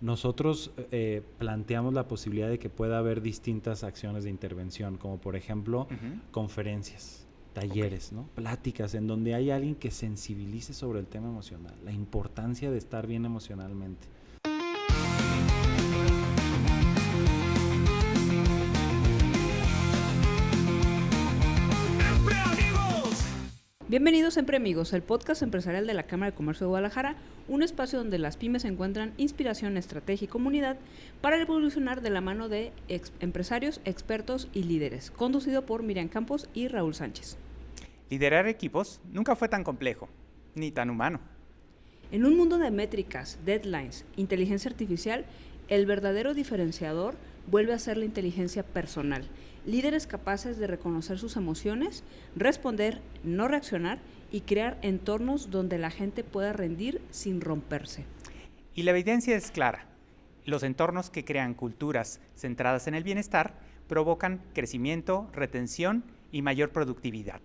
Nosotros planteamos la posibilidad de que pueda haber distintas acciones de intervención, como por ejemplo conferencias, talleres, ¿no? Pláticas en donde hay alguien que sensibilice sobre el tema emocional, la importancia de estar bien emocionalmente. Bienvenidos aEmpre Amigos, el podcast empresarial de la Cámara de Comercio de Guadalajara, un espacio donde las pymes encuentran inspiración, estrategia y comunidad para evolucionar de la mano de empresarios, expertos y líderes, conducido por Miriam Campos y Raúl Sánchez. Liderar equipos nunca fue tan complejo, ni tan humano. En un mundo de métricas, deadlines, inteligencia artificial, el verdadero diferenciador vuelve a ser la inteligencia personal. Líderes capaces de reconocer sus emociones, responder, no reaccionar y crear entornos donde la gente pueda rendir sin romperse. Y la evidencia es clara. Los entornos que crean culturas centradas en el bienestar provocan crecimiento, retención y mayor productividad.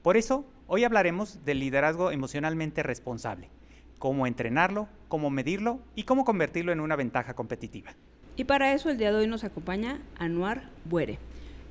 Por eso, hoy hablaremos del liderazgo emocionalmente responsable, cómo entrenarlo, cómo medirlo y cómo convertirlo en una ventaja competitiva. Y para eso el día de hoy nos acompaña Anwar Buere.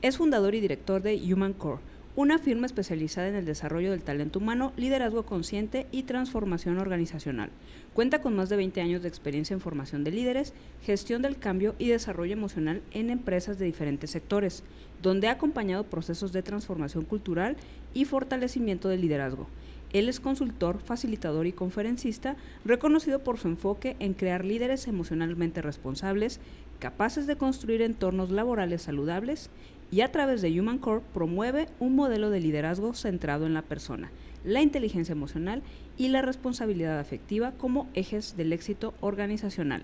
Es fundador y director de Human Core, una firma especializada en el desarrollo del talento humano, liderazgo consciente y transformación organizacional. Cuenta con más de 20 años de experiencia en formación de líderes, gestión del cambio y desarrollo emocional en empresas de diferentes sectores, donde ha acompañado procesos de transformación cultural y fortalecimiento del liderazgo. Él es consultor, facilitador y conferencista, reconocido por su enfoque en crear líderes emocionalmente responsables, capaces de construir entornos laborales saludables, y a través de Human Core promueve un modelo de liderazgo centrado en la persona, la inteligencia emocional y la responsabilidad afectiva como ejes del éxito organizacional.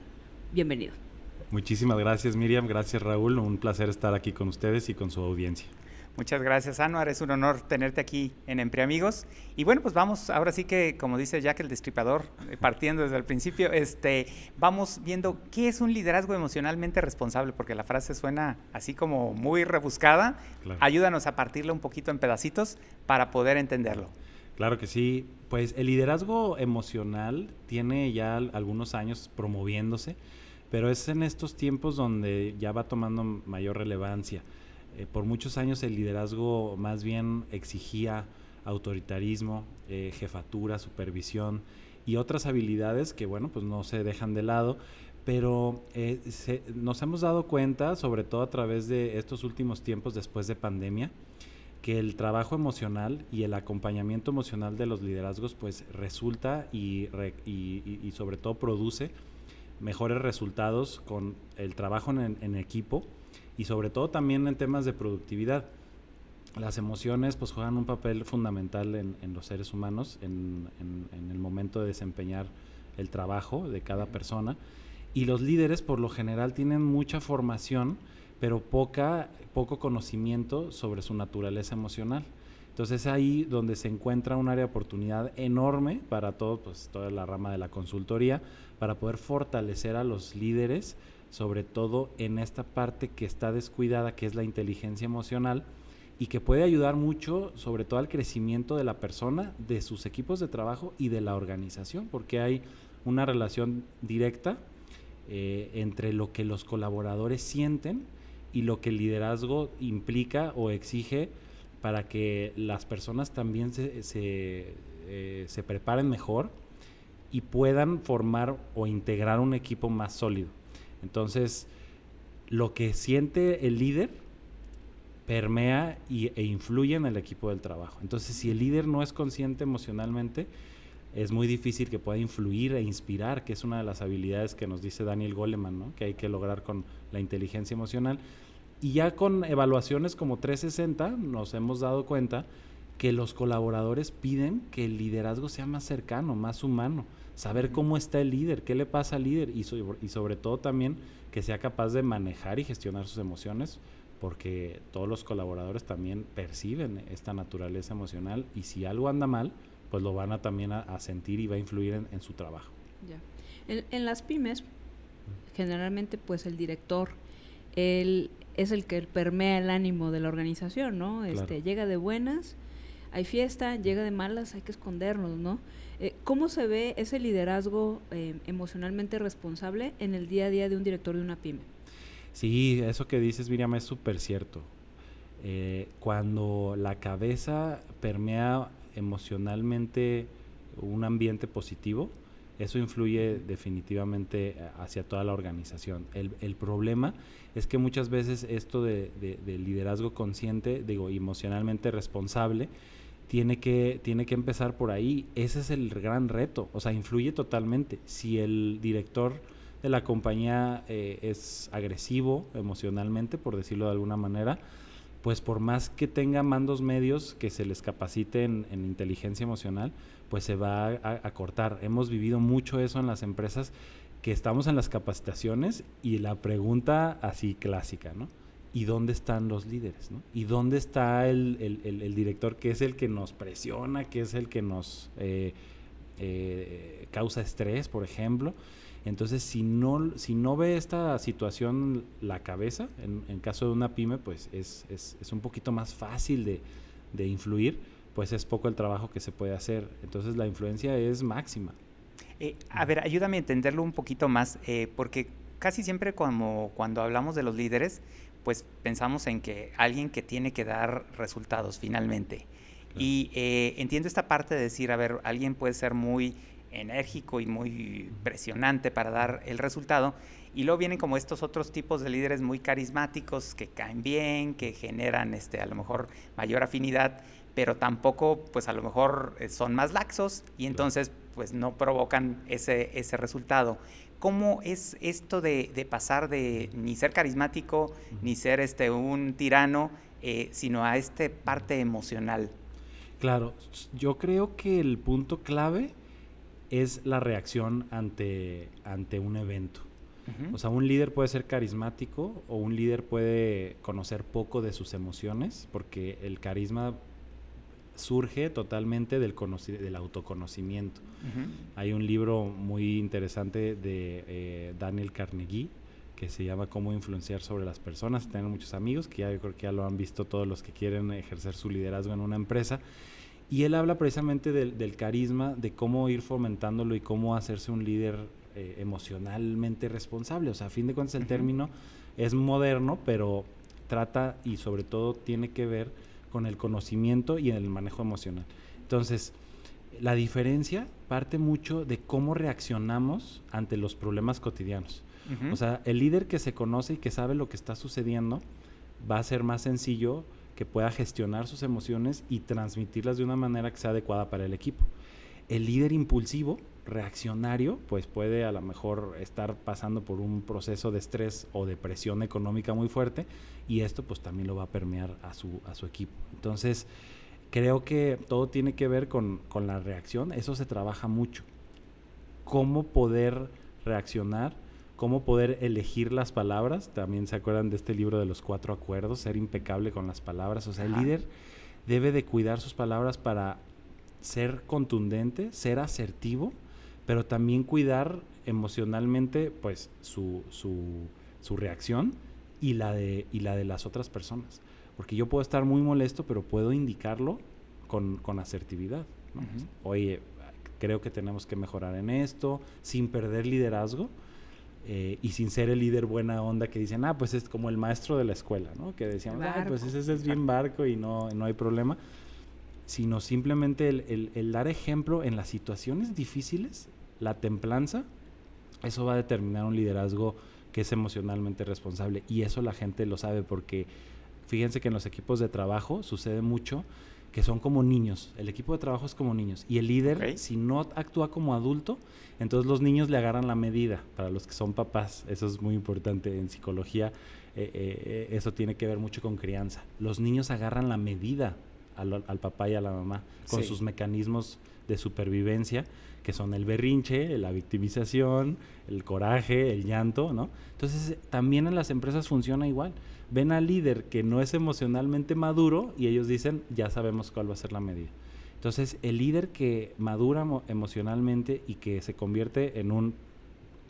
Bienvenido. Muchísimas gracias, Miriam, gracias, Raúl, un placer estar aquí con ustedes y con su audiencia. Muchas gracias, Anwar, es un honor tenerte aquí enEmpre Amigos. Y bueno, pues vamos, ahora sí que, como dice Jack el Destripador, partiendo desde el principio, vamos viendo qué es un liderazgo emocionalmente responsable, porque la frase suena así como muy rebuscada. Claro. Ayúdanos a partirla un poquito en pedacitos para poder entenderlo. Claro que sí, pues el liderazgo emocional tiene ya algunos años promoviéndose, pero es en estos tiempos donde ya va tomando mayor relevancia. Por muchos años el liderazgo más bien exigía autoritarismo, jefatura, supervisión y otras habilidades que, bueno, pues no se dejan de lado, pero nos hemos dado cuenta, sobre todo a través de estos últimos tiempos después de pandemia, que el trabajo emocional y el acompañamiento emocional de los liderazgos pues resulta y sobre todo produce mejores resultados con el trabajo en equipo y sobre todo también en temas de productividad. Las emociones pues juegan un papel fundamental en los seres humanos en el momento de desempeñar el trabajo de cada persona, y los líderes por lo general tienen mucha formación pero poco conocimiento sobre su naturaleza emocional. Entonces es ahí donde se encuentra un área de oportunidad enorme para toda la rama de la consultoría, para poder fortalecer a los líderes, sobre todo en esta parte que está descuidada, que es la inteligencia emocional, y que puede ayudar mucho, sobre todo al crecimiento de la persona, de sus equipos de trabajo y de la organización, porque hay una relación directa entre lo que los colaboradores sienten y lo que el liderazgo implica o exige para que las personas también se preparen mejor y puedan formar o integrar un equipo más sólido. Entonces, lo que siente el líder permea e influye en el equipo del trabajo. Entonces, si el líder no es consciente emocionalmente, es muy difícil que pueda influir e inspirar, que es una de las habilidades que nos dice Daniel Goleman, ¿no? Que hay que lograr con la inteligencia emocional. Y ya con evaluaciones como 360 nos hemos dado cuenta que los colaboradores piden que el liderazgo sea más cercano, más humano, saber cómo está el líder, qué le pasa al líder y sobre todo también que sea capaz de manejar y gestionar sus emociones, porque todos los colaboradores también perciben esta naturaleza emocional y si algo anda mal, pues lo van a también a sentir y va a influir en su trabajo. Ya. En las pymes, generalmente pues el director es el que permea el ánimo de la organización, ¿no? Claro. Llega de buenas. hay fiesta, llega de malas, hay que escondernos, ¿no? ¿Cómo se ve ese liderazgo emocionalmente responsable en el día a día de un director de una pyme? Sí, eso que dices, Miriam, es súper cierto. Cuando la cabeza permea emocionalmente un ambiente positivo, eso influye definitivamente hacia toda la organización. El problema es que muchas veces esto de liderazgo consciente, digo, emocionalmente responsable, tiene que empezar por ahí. Ese es el gran reto, o sea, influye totalmente. Si el director de la compañía es agresivo emocionalmente, por decirlo de alguna manera, pues por más que tenga mandos medios que se les capacite en inteligencia emocional, pues se va a cortar. Hemos vivido mucho eso en las empresas, que estamos en las capacitaciones y la pregunta así clásica, ¿no? ¿Y dónde están los líderes, ¿no? ¿Y dónde está el director, que es el que nos presiona, que es el que nos causa estrés, por ejemplo? Entonces, si no ve esta situación la cabeza, en caso de una pyme, pues es un poquito más fácil de influir, pues es poco el trabajo que se puede hacer. Entonces, la influencia es máxima. A ver, ayúdame a entenderlo un poquito más, porque casi siempre cuando hablamos de los líderes, pues pensamos en que alguien que tiene que dar resultados finalmente. Claro. Y entiendo esta parte de decir, a ver, alguien puede ser muy enérgico y muy presionante para dar el resultado, y luego vienen como estos otros tipos de líderes muy carismáticos que caen bien, que generan a lo mejor mayor afinidad, pero tampoco pues a lo mejor son más laxos y entonces pues no provocan ese resultado. ¿Cómo es esto de pasar de ni ser carismático, ni ser un tirano, sino a parte emocional? Claro, yo creo que el punto clave es la reacción ante un evento. Uh-huh. O sea, un líder puede ser carismático o un líder puede conocer poco de sus emociones, porque el carisma surge totalmente del autoconocimiento. Uh-huh. Hay un libro muy interesante de Daniel Carnegie que se llama Cómo influenciar sobre las personas. Tengo muchos amigos que yo creo que ya lo han visto, todos los que quieren ejercer su liderazgo en una empresa. Y él habla precisamente del carisma, de cómo ir fomentándolo y cómo hacerse un líder emocionalmente responsable. O sea, a fin de cuentas el término es moderno, pero trata y sobre todo tiene que ver con el conocimiento y el manejo emocional. Entonces, la diferencia parte mucho de cómo reaccionamos ante los problemas cotidianos. Uh-huh. O sea, el líder que se conoce y que sabe lo que está sucediendo va a ser más sencillo que pueda gestionar sus emociones y transmitirlas de una manera que sea adecuada para el equipo. El líder impulsivo, reaccionario, pues puede a lo mejor estar pasando por un proceso de estrés o de presión económica muy fuerte, y esto pues también lo va a permear a su equipo. Entonces, creo que todo tiene que ver con la reacción. Eso se trabaja mucho. Cómo poder reaccionar, cómo poder elegir las palabras. También se acuerdan de este libro de los 4 acuerdos, ser impecable con las palabras. O sea, el líder debe de cuidar sus palabras para ser contundente, ser asertivo, pero también cuidar emocionalmente pues su reacción y la de las otras personas. Porque yo puedo estar muy molesto, pero puedo indicarlo con asertividad, ¿no? Uh-huh. Oye, creo que tenemos que mejorar en esto, sin perder liderazgo. Y sin ser el líder buena onda que dicen, pues es como el maestro de la escuela, ¿no? Que decían, pues ese es bien barco y no hay problema. Sino simplemente el dar ejemplo en las situaciones difíciles, la templanza, eso va a determinar un liderazgo que es emocionalmente responsable. Y eso la gente lo sabe, porque fíjense que en los equipos de trabajo sucede mucho que son como niños. El equipo de trabajo es como niños. Y el líder, si no actúa como adulto, entonces los niños le agarran la medida. Para los que son papás, eso es muy importante en psicología. Eso tiene que ver mucho con crianza. Los niños agarran la medida al papá y a la mamá con sus mecanismos de supervivencia, que son el berrinche, la victimización, el coraje, el llanto, ¿no? Entonces, también en las empresas funciona igual. Ven al líder que no es emocionalmente maduro y ellos dicen, ya sabemos cuál va a ser la medida. Entonces, el líder que madura emocionalmente y que se convierte en un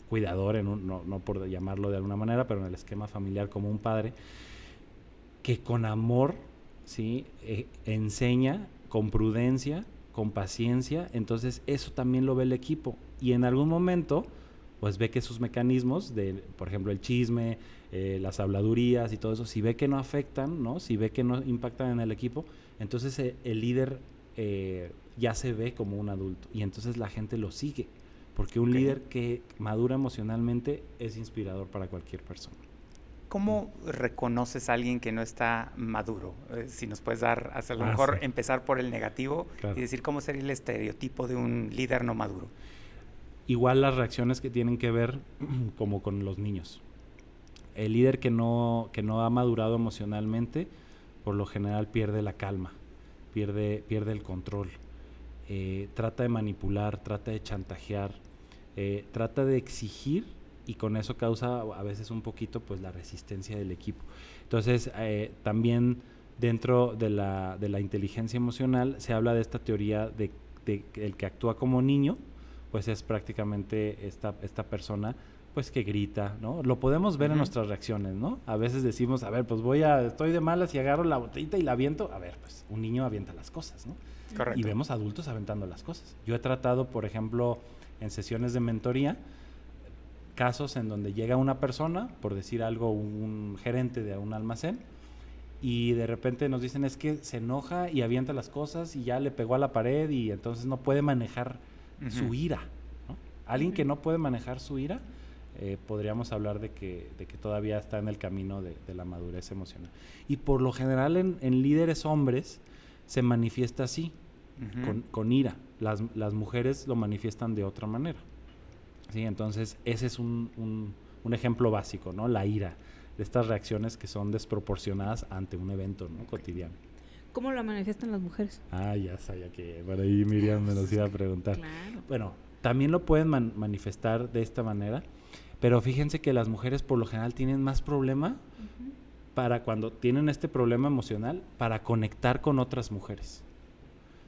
cuidador, no por llamarlo de alguna manera, pero en el esquema familiar como un padre, que con amor, ¿sí? Enseña con prudencia, con paciencia, entonces eso también lo ve el equipo. Y en algún momento, pues ve que sus mecanismos, por ejemplo, el chisme, las habladurías y todo eso, si ve que no afectan, ¿no? Si ve que no impactan en el equipo, entonces el líder ya se ve como un adulto y entonces la gente lo sigue, porque un líder que madura emocionalmente es inspirador para cualquier persona. ¿Cómo reconoces a alguien que no está maduro? Si nos puedes dar, a lo mejor empezar por el negativo y decir cómo sería el estereotipo de un líder no maduro. Igual las reacciones que tienen que ver como con los niños. El líder que no ha madurado emocionalmente, por lo general pierde la calma, pierde el control, trata de manipular, trata de chantajear, trata de exigir, y con eso causa a veces un poquito pues la resistencia del equipo. Entonces también dentro de la inteligencia emocional se habla de esta teoría de el que actúa como niño, pues es prácticamente esta persona pues que grita, ¿no? Lo podemos ver en nuestras reacciones, ¿no? A veces decimos, a ver, pues estoy de malas y agarro la botellita y la aviento. A ver, pues un niño avienta las cosas, ¿no? Correcto. Y vemos adultos aventando las cosas. Yo he tratado, por ejemplo, en sesiones de mentoría, casos en donde llega una persona, por decir algo, un gerente de un almacén, y de repente nos dicen es que se enoja y avienta las cosas y ya le pegó a la pared y entonces no puede manejar su ira, ¿no? Alguien que no puede manejar su ira, podríamos hablar de que todavía está en el camino de la madurez emocional. Y por lo general en líderes hombres se manifiesta así, con ira. Las mujeres lo manifiestan de otra manera. Sí, entonces ese es un ejemplo básico, ¿no? La ira, de estas reacciones que son desproporcionadas ante un evento, ¿no? Cotidiano. ¿Cómo la manifiestan las mujeres? Ya sabía que por ahí Miriam me los iba a preguntar. Claro. Bueno, también lo pueden manifestar de esta manera, pero fíjense que las mujeres por lo general tienen más problema para cuando tienen este problema emocional para conectar con otras mujeres,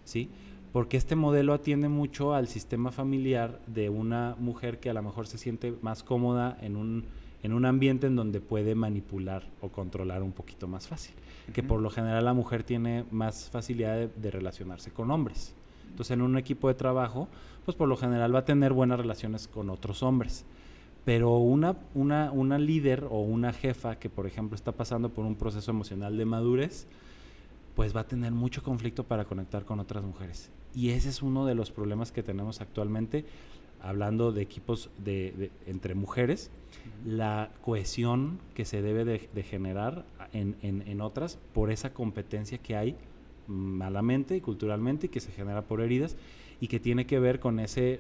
¿sí? Porque este modelo atiende mucho al sistema familiar de una mujer que a lo mejor se siente más cómoda en un ambiente en donde puede manipular o controlar un poquito más fácil. Que por lo general la mujer tiene más facilidad de relacionarse con hombres. Entonces en un equipo de trabajo, pues por lo general va a tener buenas relaciones con otros hombres. Pero una líder o una jefa que, por ejemplo, está pasando por un proceso emocional de madurez, pues va a tener mucho conflicto para conectar con otras mujeres. Y ese es uno de los problemas que tenemos actualmente, hablando de equipos entre mujeres, la cohesión que se debe de generar en otras por esa competencia que hay malamente y culturalmente y que se genera por heridas y que tiene que ver con ese,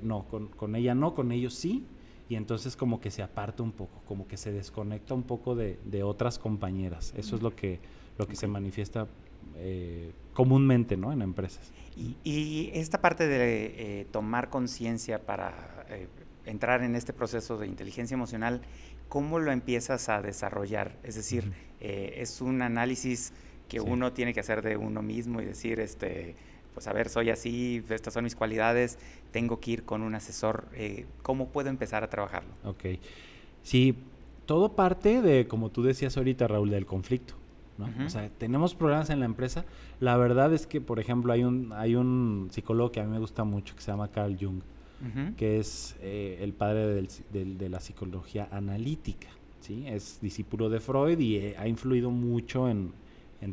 con ella no, con ellos sí, y entonces como que se aparta un poco, como que se desconecta un poco de otras compañeras. Eso es lo que se manifiesta comúnmente, ¿no? En empresas. Y esta parte de tomar conciencia para entrar en este proceso de inteligencia emocional, ¿cómo lo empiezas a desarrollar? Es decir, es un análisis que uno tiene que hacer de uno mismo y decir, pues a ver, soy así, estas son mis cualidades, tengo que ir con un asesor. ¿Cómo puedo empezar a trabajarlo? Ok. Sí, todo parte de, como tú decías ahorita, Raúl, del conflicto, ¿no? O sea, tenemos problemas en la empresa. La verdad es que, por ejemplo, hay un psicólogo que a mí me gusta mucho que se llama Carl Jung, que es el padre de la psicología analítica, ¿sí? Es discípulo de Freud y ha influido mucho en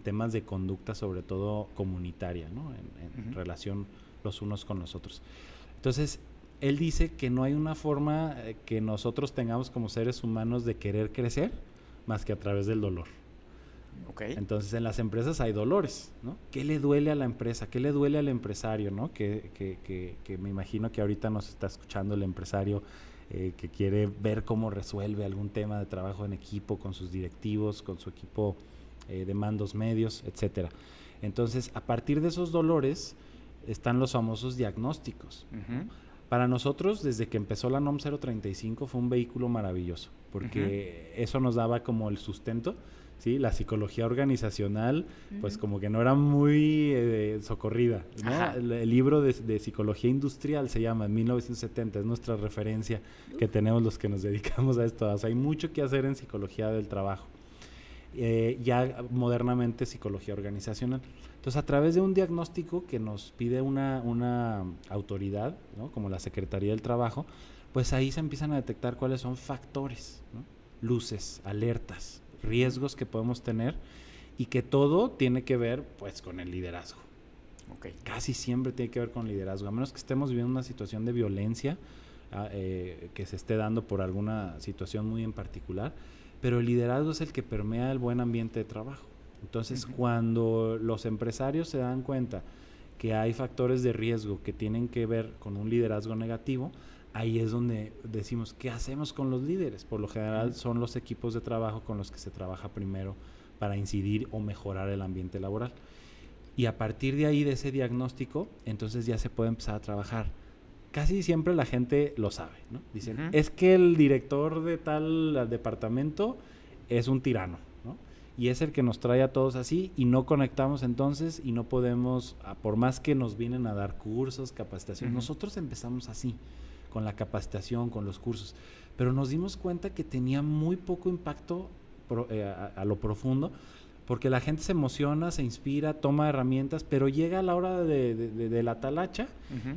temas de conducta, sobre todo comunitaria, ¿no? En relación los unos con los otros. Entonces, él dice que no hay una forma que nosotros tengamos como seres humanos de querer crecer más que a través del dolor. Okay. Entonces, en las empresas hay dolores, ¿no? ¿Qué le duele a la empresa? ¿Qué le duele al empresario, ¿no? Que me imagino que ahorita nos está escuchando el empresario que quiere ver cómo resuelve algún tema de trabajo en equipo con sus directivos, con su equipo de mandos medios, etcétera. Entonces, a partir de esos dolores están los famosos diagnósticos. Para nosotros, desde que empezó la NOM 035, fue un vehículo maravilloso, porque eso nos daba como el sustento, ¿sí? La psicología organizacional, pues como que no era muy socorrida, ¿no? El libro de psicología industrial se llama, en 1970, es nuestra referencia que tenemos los que nos dedicamos a esto. O sea, hay mucho que hacer en psicología del trabajo. ya modernamente psicología organizacional. Entonces, a través de un diagnóstico que nos pide una autoridad, ¿no? Como la Secretaría del Trabajo, pues ahí se empiezan a detectar cuáles son factores, ¿no? Luces, alertas, riesgos que podemos tener y que todo tiene que ver pues con el liderazgo. Okay. Casi siempre tiene que ver con liderazgo, a menos que estemos viviendo una situación de violencia que se esté dando por alguna situación muy en particular, pero el liderazgo es el que permea el buen ambiente de trabajo. Entonces, cuando los empresarios se dan cuenta que hay factores de riesgo que tienen que ver con un liderazgo negativo, ahí es donde decimos, ¿qué hacemos con los líderes? Por lo general son los equipos de trabajo con los que se trabaja primero para incidir o mejorar el ambiente laboral. Y a partir de ahí, de ese diagnóstico, entonces ya se puede empezar a trabajar. Casi siempre la gente lo sabe, ¿no? Dicen, es que el director de tal departamento es un tirano, ¿no? Y es el que nos trae a todos así y no conectamos entonces y no podemos, por más que nos vienen a dar cursos, capacitación, nosotros empezamos así, con la capacitación, con los cursos, pero nos dimos cuenta que tenía muy poco impacto a lo profundo, porque la gente se emociona, se inspira, toma herramientas, pero llega a la hora de la talacha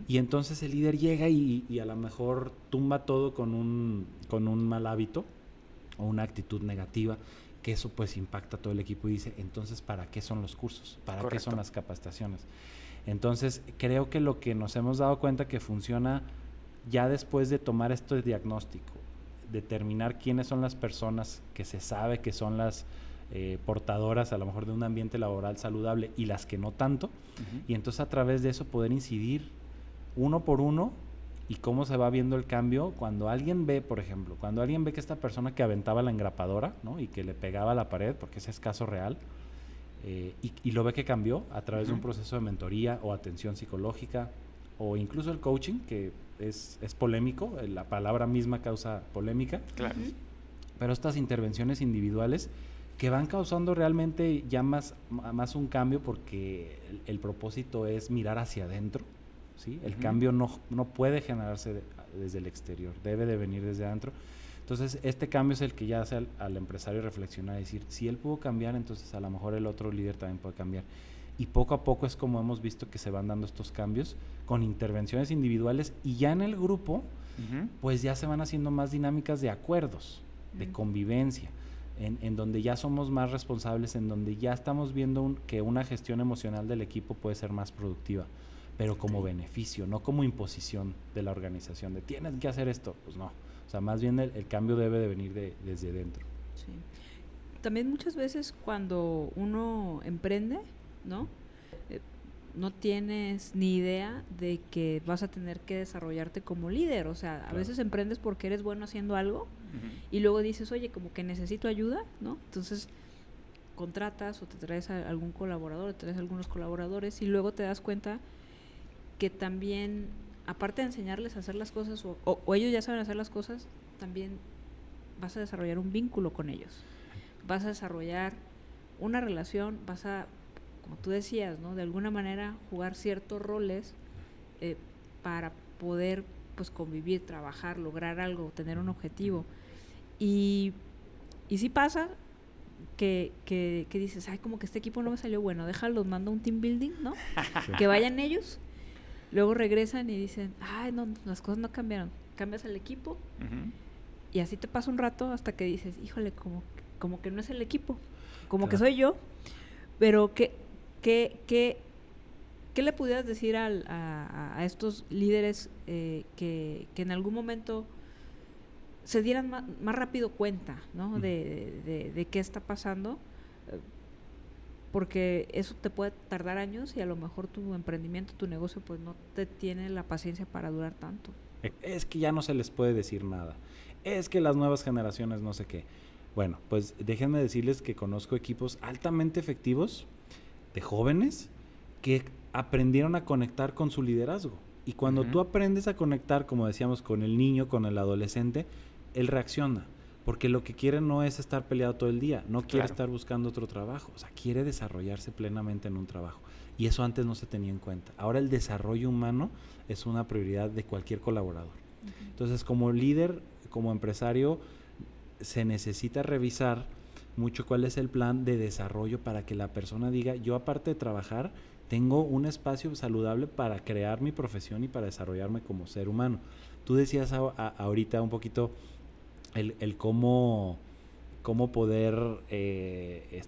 y entonces el líder llega y a lo mejor tumba todo con un mal hábito o una actitud negativa, que eso pues impacta a todo el equipo y dice, entonces, ¿para qué son los cursos? ¿Para qué son las capacitaciones? Entonces, creo que lo que nos hemos dado cuenta que funciona ya después de tomar este diagnóstico, determinar quiénes son las personas que se sabe que son las portadoras a lo mejor de un ambiente laboral saludable y las que no tanto, y entonces a través de eso poder incidir uno por uno y cómo se va viendo el cambio cuando alguien ve, por ejemplo, cuando alguien ve que esta persona que aventaba la engrapadora, ¿no? Y que le pegaba a la pared, porque ese es caso real, y lo ve que cambió a través de un proceso de mentoría o atención psicológica o incluso el coaching, que es polémico, la palabra misma causa polémica, pero estas intervenciones individuales que van causando realmente ya más un cambio, porque el propósito es mirar hacia adentro, ¿sí? El cambio no puede generarse desde el exterior, debe de venir desde adentro. Entonces, este cambio es el que ya hace al empresario reflexionar y decir, si él pudo cambiar, entonces a lo mejor el otro líder también puede cambiar. Y poco a poco es como hemos visto que se van dando estos cambios con intervenciones individuales, y ya en el grupo, pues ya se van haciendo más dinámicas de acuerdos, de convivencia, en donde ya somos más responsables, en donde ya estamos viendo que una gestión emocional del equipo puede ser más productiva, pero como beneficio, no como imposición de la organización, de tienes que hacer esto, pues no. O sea, más bien el cambio debe de venir desde dentro. Sí. También muchas veces cuando uno emprende, ¿no? No tienes ni idea de que vas a tener que desarrollarte como líder. O sea, a veces emprendes porque eres bueno haciendo algo y luego dices, oye, como que necesito ayuda, ¿no? Entonces contratas o te traes a algún colaborador, te traes a algunos colaboradores y luego te das cuenta que también, aparte de enseñarles a hacer las cosas o ellos ya saben hacer las cosas, también vas a desarrollar un vínculo con ellos. Vas a desarrollar una relación, vas a, como tú decías, ¿no? De alguna manera jugar ciertos roles para poder pues convivir, trabajar, lograr algo, tener un objetivo. Y sí pasa que dices, ay, como que este equipo no me salió bueno, déjalos, mando un team building, ¿no? Que vayan ellos, luego regresan y dicen, ay, no, las cosas no cambiaron. Cambias el equipo y así te pasa un rato hasta que dices, híjole, como que no es el equipo, como que soy yo. Pero ¿qué le pudieras decir a estos líderes que en algún momento se dieran más rápido cuenta, ¿no? de qué está pasando? Porque eso te puede tardar años y a lo mejor tu emprendimiento, tu negocio, pues no te tiene la paciencia para durar tanto. Es que ya no se les puede decir nada. Es que las nuevas generaciones no sé qué. Bueno, pues déjenme decirles que conozco equipos altamente efectivos de jóvenes que aprendieron a conectar con su liderazgo. Y cuando tú aprendes a conectar, como decíamos, con el niño, con el adolescente, él reacciona. Porque lo que quiere no es estar peleado todo el día, no quiere estar buscando otro trabajo, o sea, quiere desarrollarse plenamente en un trabajo. Y eso antes no se tenía en cuenta. Ahora el desarrollo humano es una prioridad de cualquier colaborador. Entonces, como líder, como empresario, se necesita revisar mucho cuál es el plan de desarrollo para que la persona diga, yo aparte de trabajar, tengo un espacio saludable para crear mi profesión y para desarrollarme como ser humano. Tú decías ahorita un poquito el cómo poder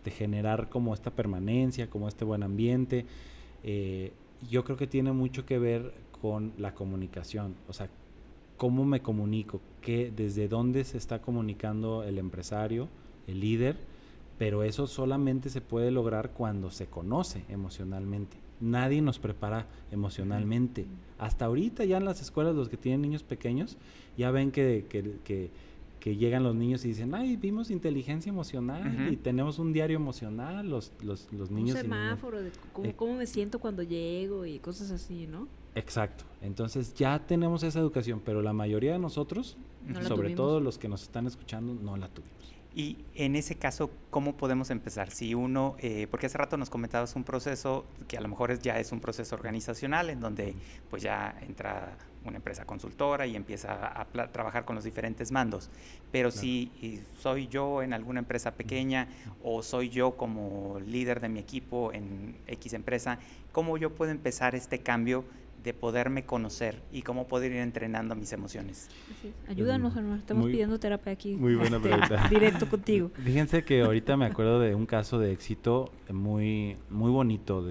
generar como esta permanencia, como este buen ambiente. Yo creo que tiene mucho que ver con la comunicación, o sea, cómo me comunico, desde dónde se está comunicando el empresario, el líder, pero eso solamente se puede lograr cuando se conoce emocionalmente. Nadie nos prepara emocionalmente. Hasta ahorita ya en las escuelas, los que tienen niños pequeños, ya ven que llegan los niños y dicen, ay, vimos inteligencia emocional y tenemos un diario emocional, los niños. Un semáforo de cómo me siento cuando llego y cosas así, ¿no? Exacto. Entonces ya tenemos esa educación, pero la mayoría de nosotros, sobre todo los que nos están escuchando, no la tuvimos. Y en ese caso, ¿cómo podemos empezar? Si uno, porque hace rato nos comentabas un proceso que a lo mejor ya es un proceso organizacional en donde pues ya entra una empresa consultora y empieza a trabajar con los diferentes mandos. Pero claro, si soy yo en alguna empresa pequeña o soy yo como líder de mi equipo en X empresa, ¿cómo yo puedo empezar este cambio de poderme conocer y cómo poder ir entrenando mis emociones? Sí. Ayúdanos, Anuar, estamos pidiendo terapia aquí. Muy buena pregunta. Directo contigo. Fíjense que ahorita me acuerdo de un caso de éxito muy, muy bonito.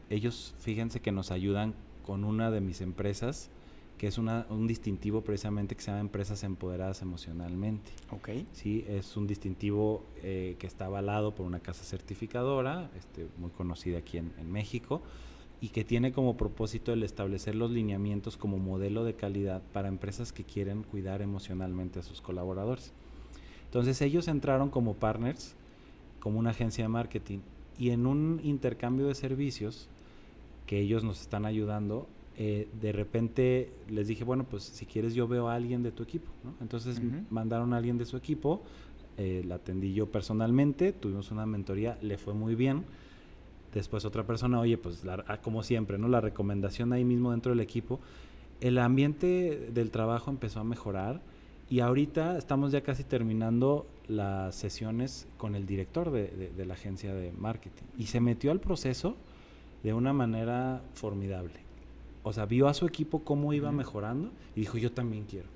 Ellos, fíjense que nos ayudan con una de mis empresas, que es un distintivo precisamente que se llama Empresas Empoderadas Emocionalmente. Okay. Sí, es un distintivo que está avalado por una casa certificadora, muy conocida aquí en México, y que tiene como propósito el establecer los lineamientos como modelo de calidad para empresas que quieren cuidar emocionalmente a sus colaboradores. Entonces ellos entraron como partners, como una agencia de marketing, y en un intercambio de servicios que ellos nos están ayudando, de repente les dije, bueno, pues si quieres yo veo a alguien de tu equipo, ¿no? Entonces mandaron a alguien de su equipo, la atendí yo personalmente, tuvimos una mentoría, le fue muy bien. Después otra persona, oye, pues como siempre, ¿no? La recomendación ahí mismo dentro del equipo. El ambiente del trabajo empezó a mejorar y ahorita estamos ya casi terminando las sesiones con el director de la agencia de marketing. Y se metió al proceso de una manera formidable. O sea, vio a su equipo cómo iba mejorando y dijo, yo también quiero.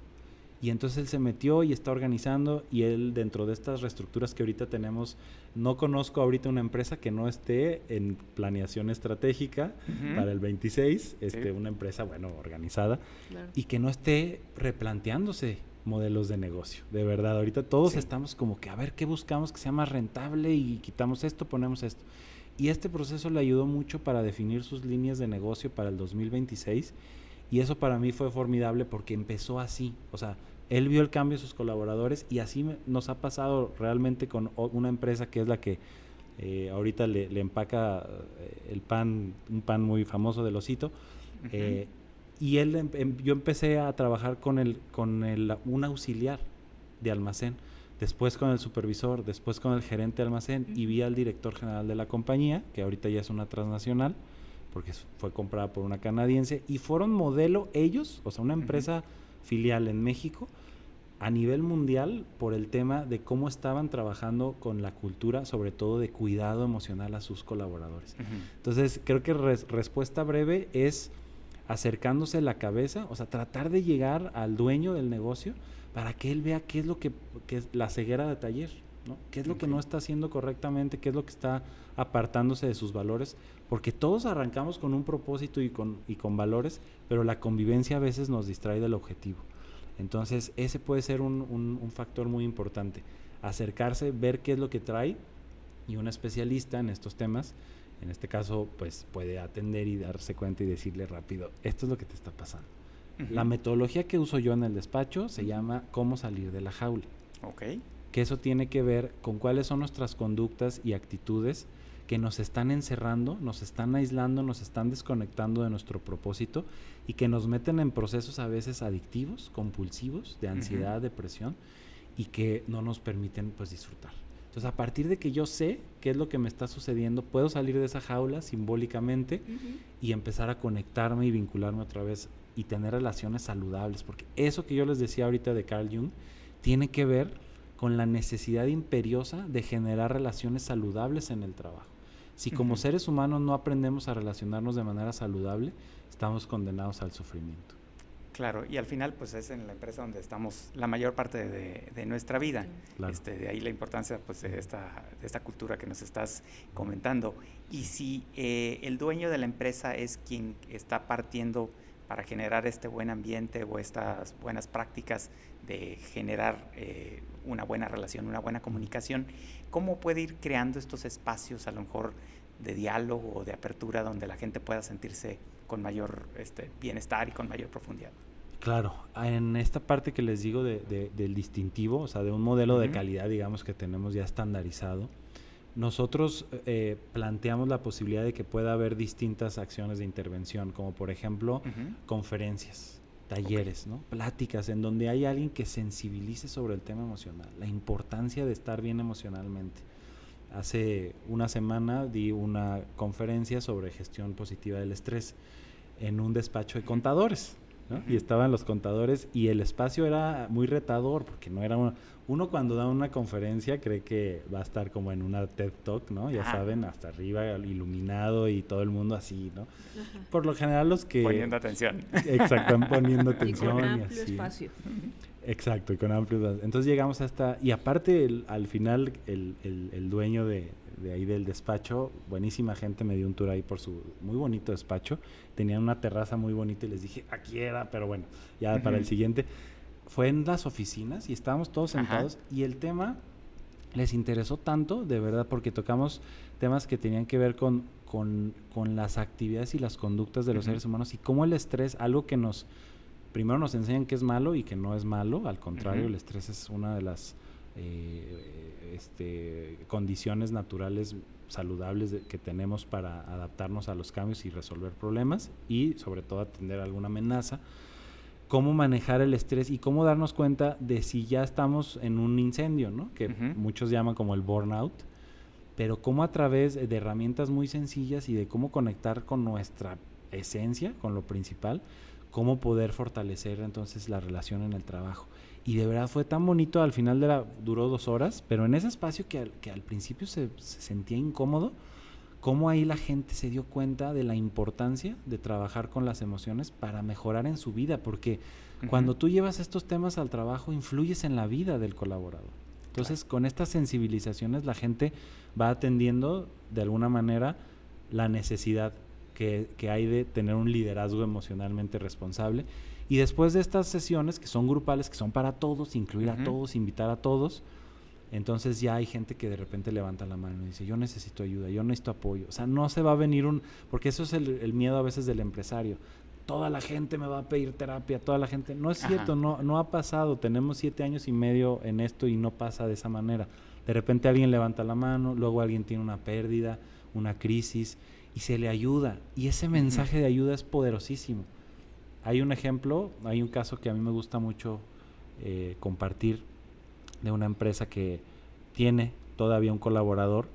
Y entonces él se metió y está organizando, y él dentro de estas reestructuras que ahorita tenemos, no conozco ahorita una empresa que no esté en planeación estratégica para el 26, una empresa, bueno, organizada, claro, y que no esté replanteándose modelos de negocio. De verdad, ahorita todos estamos como que a ver qué buscamos que sea más rentable y quitamos esto, ponemos esto. Y este proceso le ayudó mucho para definir sus líneas de negocio para el 2026, y eso para mí fue formidable porque empezó así, o sea, él vio el cambio de sus colaboradores y así nos ha pasado realmente con una empresa que es la que ahorita le empaca el pan, un pan muy famoso del Osito. Y yo empecé a trabajar con un auxiliar de almacén, después con el supervisor, después con el gerente de almacén, y vi al director general de la compañía, que ahorita ya es una transnacional, porque fue comprada por una canadiense, y fueron modelo ellos, o sea, una empresa filial en México, a nivel mundial, por el tema de cómo estaban trabajando con la cultura, sobre todo de cuidado emocional a sus colaboradores. Entonces, creo que respuesta breve es acercándose la cabeza, o sea, tratar de llegar al dueño del negocio para que él vea qué es lo que es la ceguera de taller, ¿no? ¿Qué es lo que no está haciendo correctamente? ¿Qué es lo que está apartándose de sus valores? Porque todos arrancamos con un propósito y con valores, pero la convivencia a veces nos distrae del objetivo. Entonces, ese puede ser un factor muy importante. Acercarse, ver qué es lo que trae, y un especialista en estos temas, en este caso, pues puede atender y darse cuenta y decirle rápido, esto es lo que te está pasando. La metodología que uso yo en el despacho se llama cómo salir de la jaula. Que eso tiene que ver con cuáles son nuestras conductas y actitudes que nos están encerrando, nos están aislando, nos están desconectando de nuestro propósito y que nos meten en procesos a veces adictivos, compulsivos, de ansiedad, depresión, y que no nos permiten pues disfrutar. Entonces, a partir de que yo sé qué es lo que me está sucediendo, puedo salir de esa jaula simbólicamente y empezar a conectarme y vincularme otra vez y tener relaciones saludables, porque eso que yo les decía ahorita de Carl Jung tiene que ver con la necesidad imperiosa de generar relaciones saludables en el trabajo. Si como seres humanos no aprendemos a relacionarnos de manera saludable, estamos condenados al sufrimiento. Claro, y al final pues es en la empresa donde estamos la mayor parte de nuestra vida. Claro. De ahí la importancia pues de esta cultura que nos estás comentando. Y si el dueño de la empresa es quien está partiendo para generar este buen ambiente o estas buenas prácticas de generar una buena relación, una buena comunicación, ¿cómo puede ir creando estos espacios a lo mejor de diálogo o de apertura donde la gente pueda sentirse con mayor bienestar y con mayor profundidad? Claro, en esta parte que les digo del distintivo, o sea, de un modelo de calidad, digamos, que tenemos ya estandarizado, nosotros planteamos la posibilidad de que pueda haber distintas acciones de intervención, como por ejemplo conferencias, talleres, ¿no? Pláticas en donde hay alguien que sensibilice sobre el tema emocional, la importancia de estar bien emocionalmente. Hace una semana di una conferencia sobre gestión positiva del estrés en un despacho de contadores, ¿no? Y estaban los contadores y el espacio era muy retador porque no era uno cuando da una conferencia cree que va a estar como en una TED Talk, ¿no? Ya saben, hasta arriba iluminado y todo el mundo así, ¿no? Por lo general los que... Poniendo atención. Exacto, poniendo atención. Y con amplio amplio espacio. Exacto, y con amplio espacio. Entonces llegamos hasta... Y aparte, al final, el dueño de ahí del despacho, buenísima gente, me dio un tour ahí por su muy bonito despacho. Tenían una terraza muy bonita y les dije, aquí era, pero bueno, ya para el siguiente. Fue en las oficinas y estábamos todos sentados y el tema les interesó tanto, de verdad, porque tocamos temas que tenían que ver con las actividades y las conductas de los seres humanos y cómo el estrés, algo que primero nos enseñan que es malo y que no es malo, al contrario, el estrés es una de las condiciones naturales saludables que tenemos para adaptarnos a los cambios y resolver problemas y sobre todo atender alguna amenaza. Cómo manejar el estrés y cómo darnos cuenta de si ya estamos en un incendio, ¿no? Que muchos llaman como el burnout, pero cómo a través de herramientas muy sencillas y de cómo conectar con nuestra esencia, con lo principal, cómo poder fortalecer entonces la relación en el trabajo. Y de verdad fue tan bonito, al final duró 2 horas, pero en ese espacio que al principio se sentía incómodo, cómo ahí la gente se dio cuenta de la importancia de trabajar con las emociones para mejorar en su vida, porque cuando tú llevas estos temas al trabajo, influyes en la vida del colaborador. Entonces, con estas sensibilizaciones, la gente va atendiendo de alguna manera la necesidad que hay de tener un liderazgo emocionalmente responsable. Y después de estas sesiones, que son grupales, que son para todos, incluir a todos, invitar a todos, entonces ya hay gente que de repente levanta la mano y dice, yo necesito ayuda, yo necesito apoyo. O sea, no se va a venir porque eso es el miedo a veces del empresario. Toda la gente me va a pedir terapia, toda la gente. No es cierto, no ha pasado. Tenemos 7 años y medio en esto y no pasa de esa manera. De repente alguien levanta la mano, luego alguien tiene una pérdida, una crisis y se le ayuda. Y ese mensaje de ayuda es poderosísimo. Hay un ejemplo, hay un caso que a mí me gusta mucho compartir, de una empresa que tiene todavía un colaborador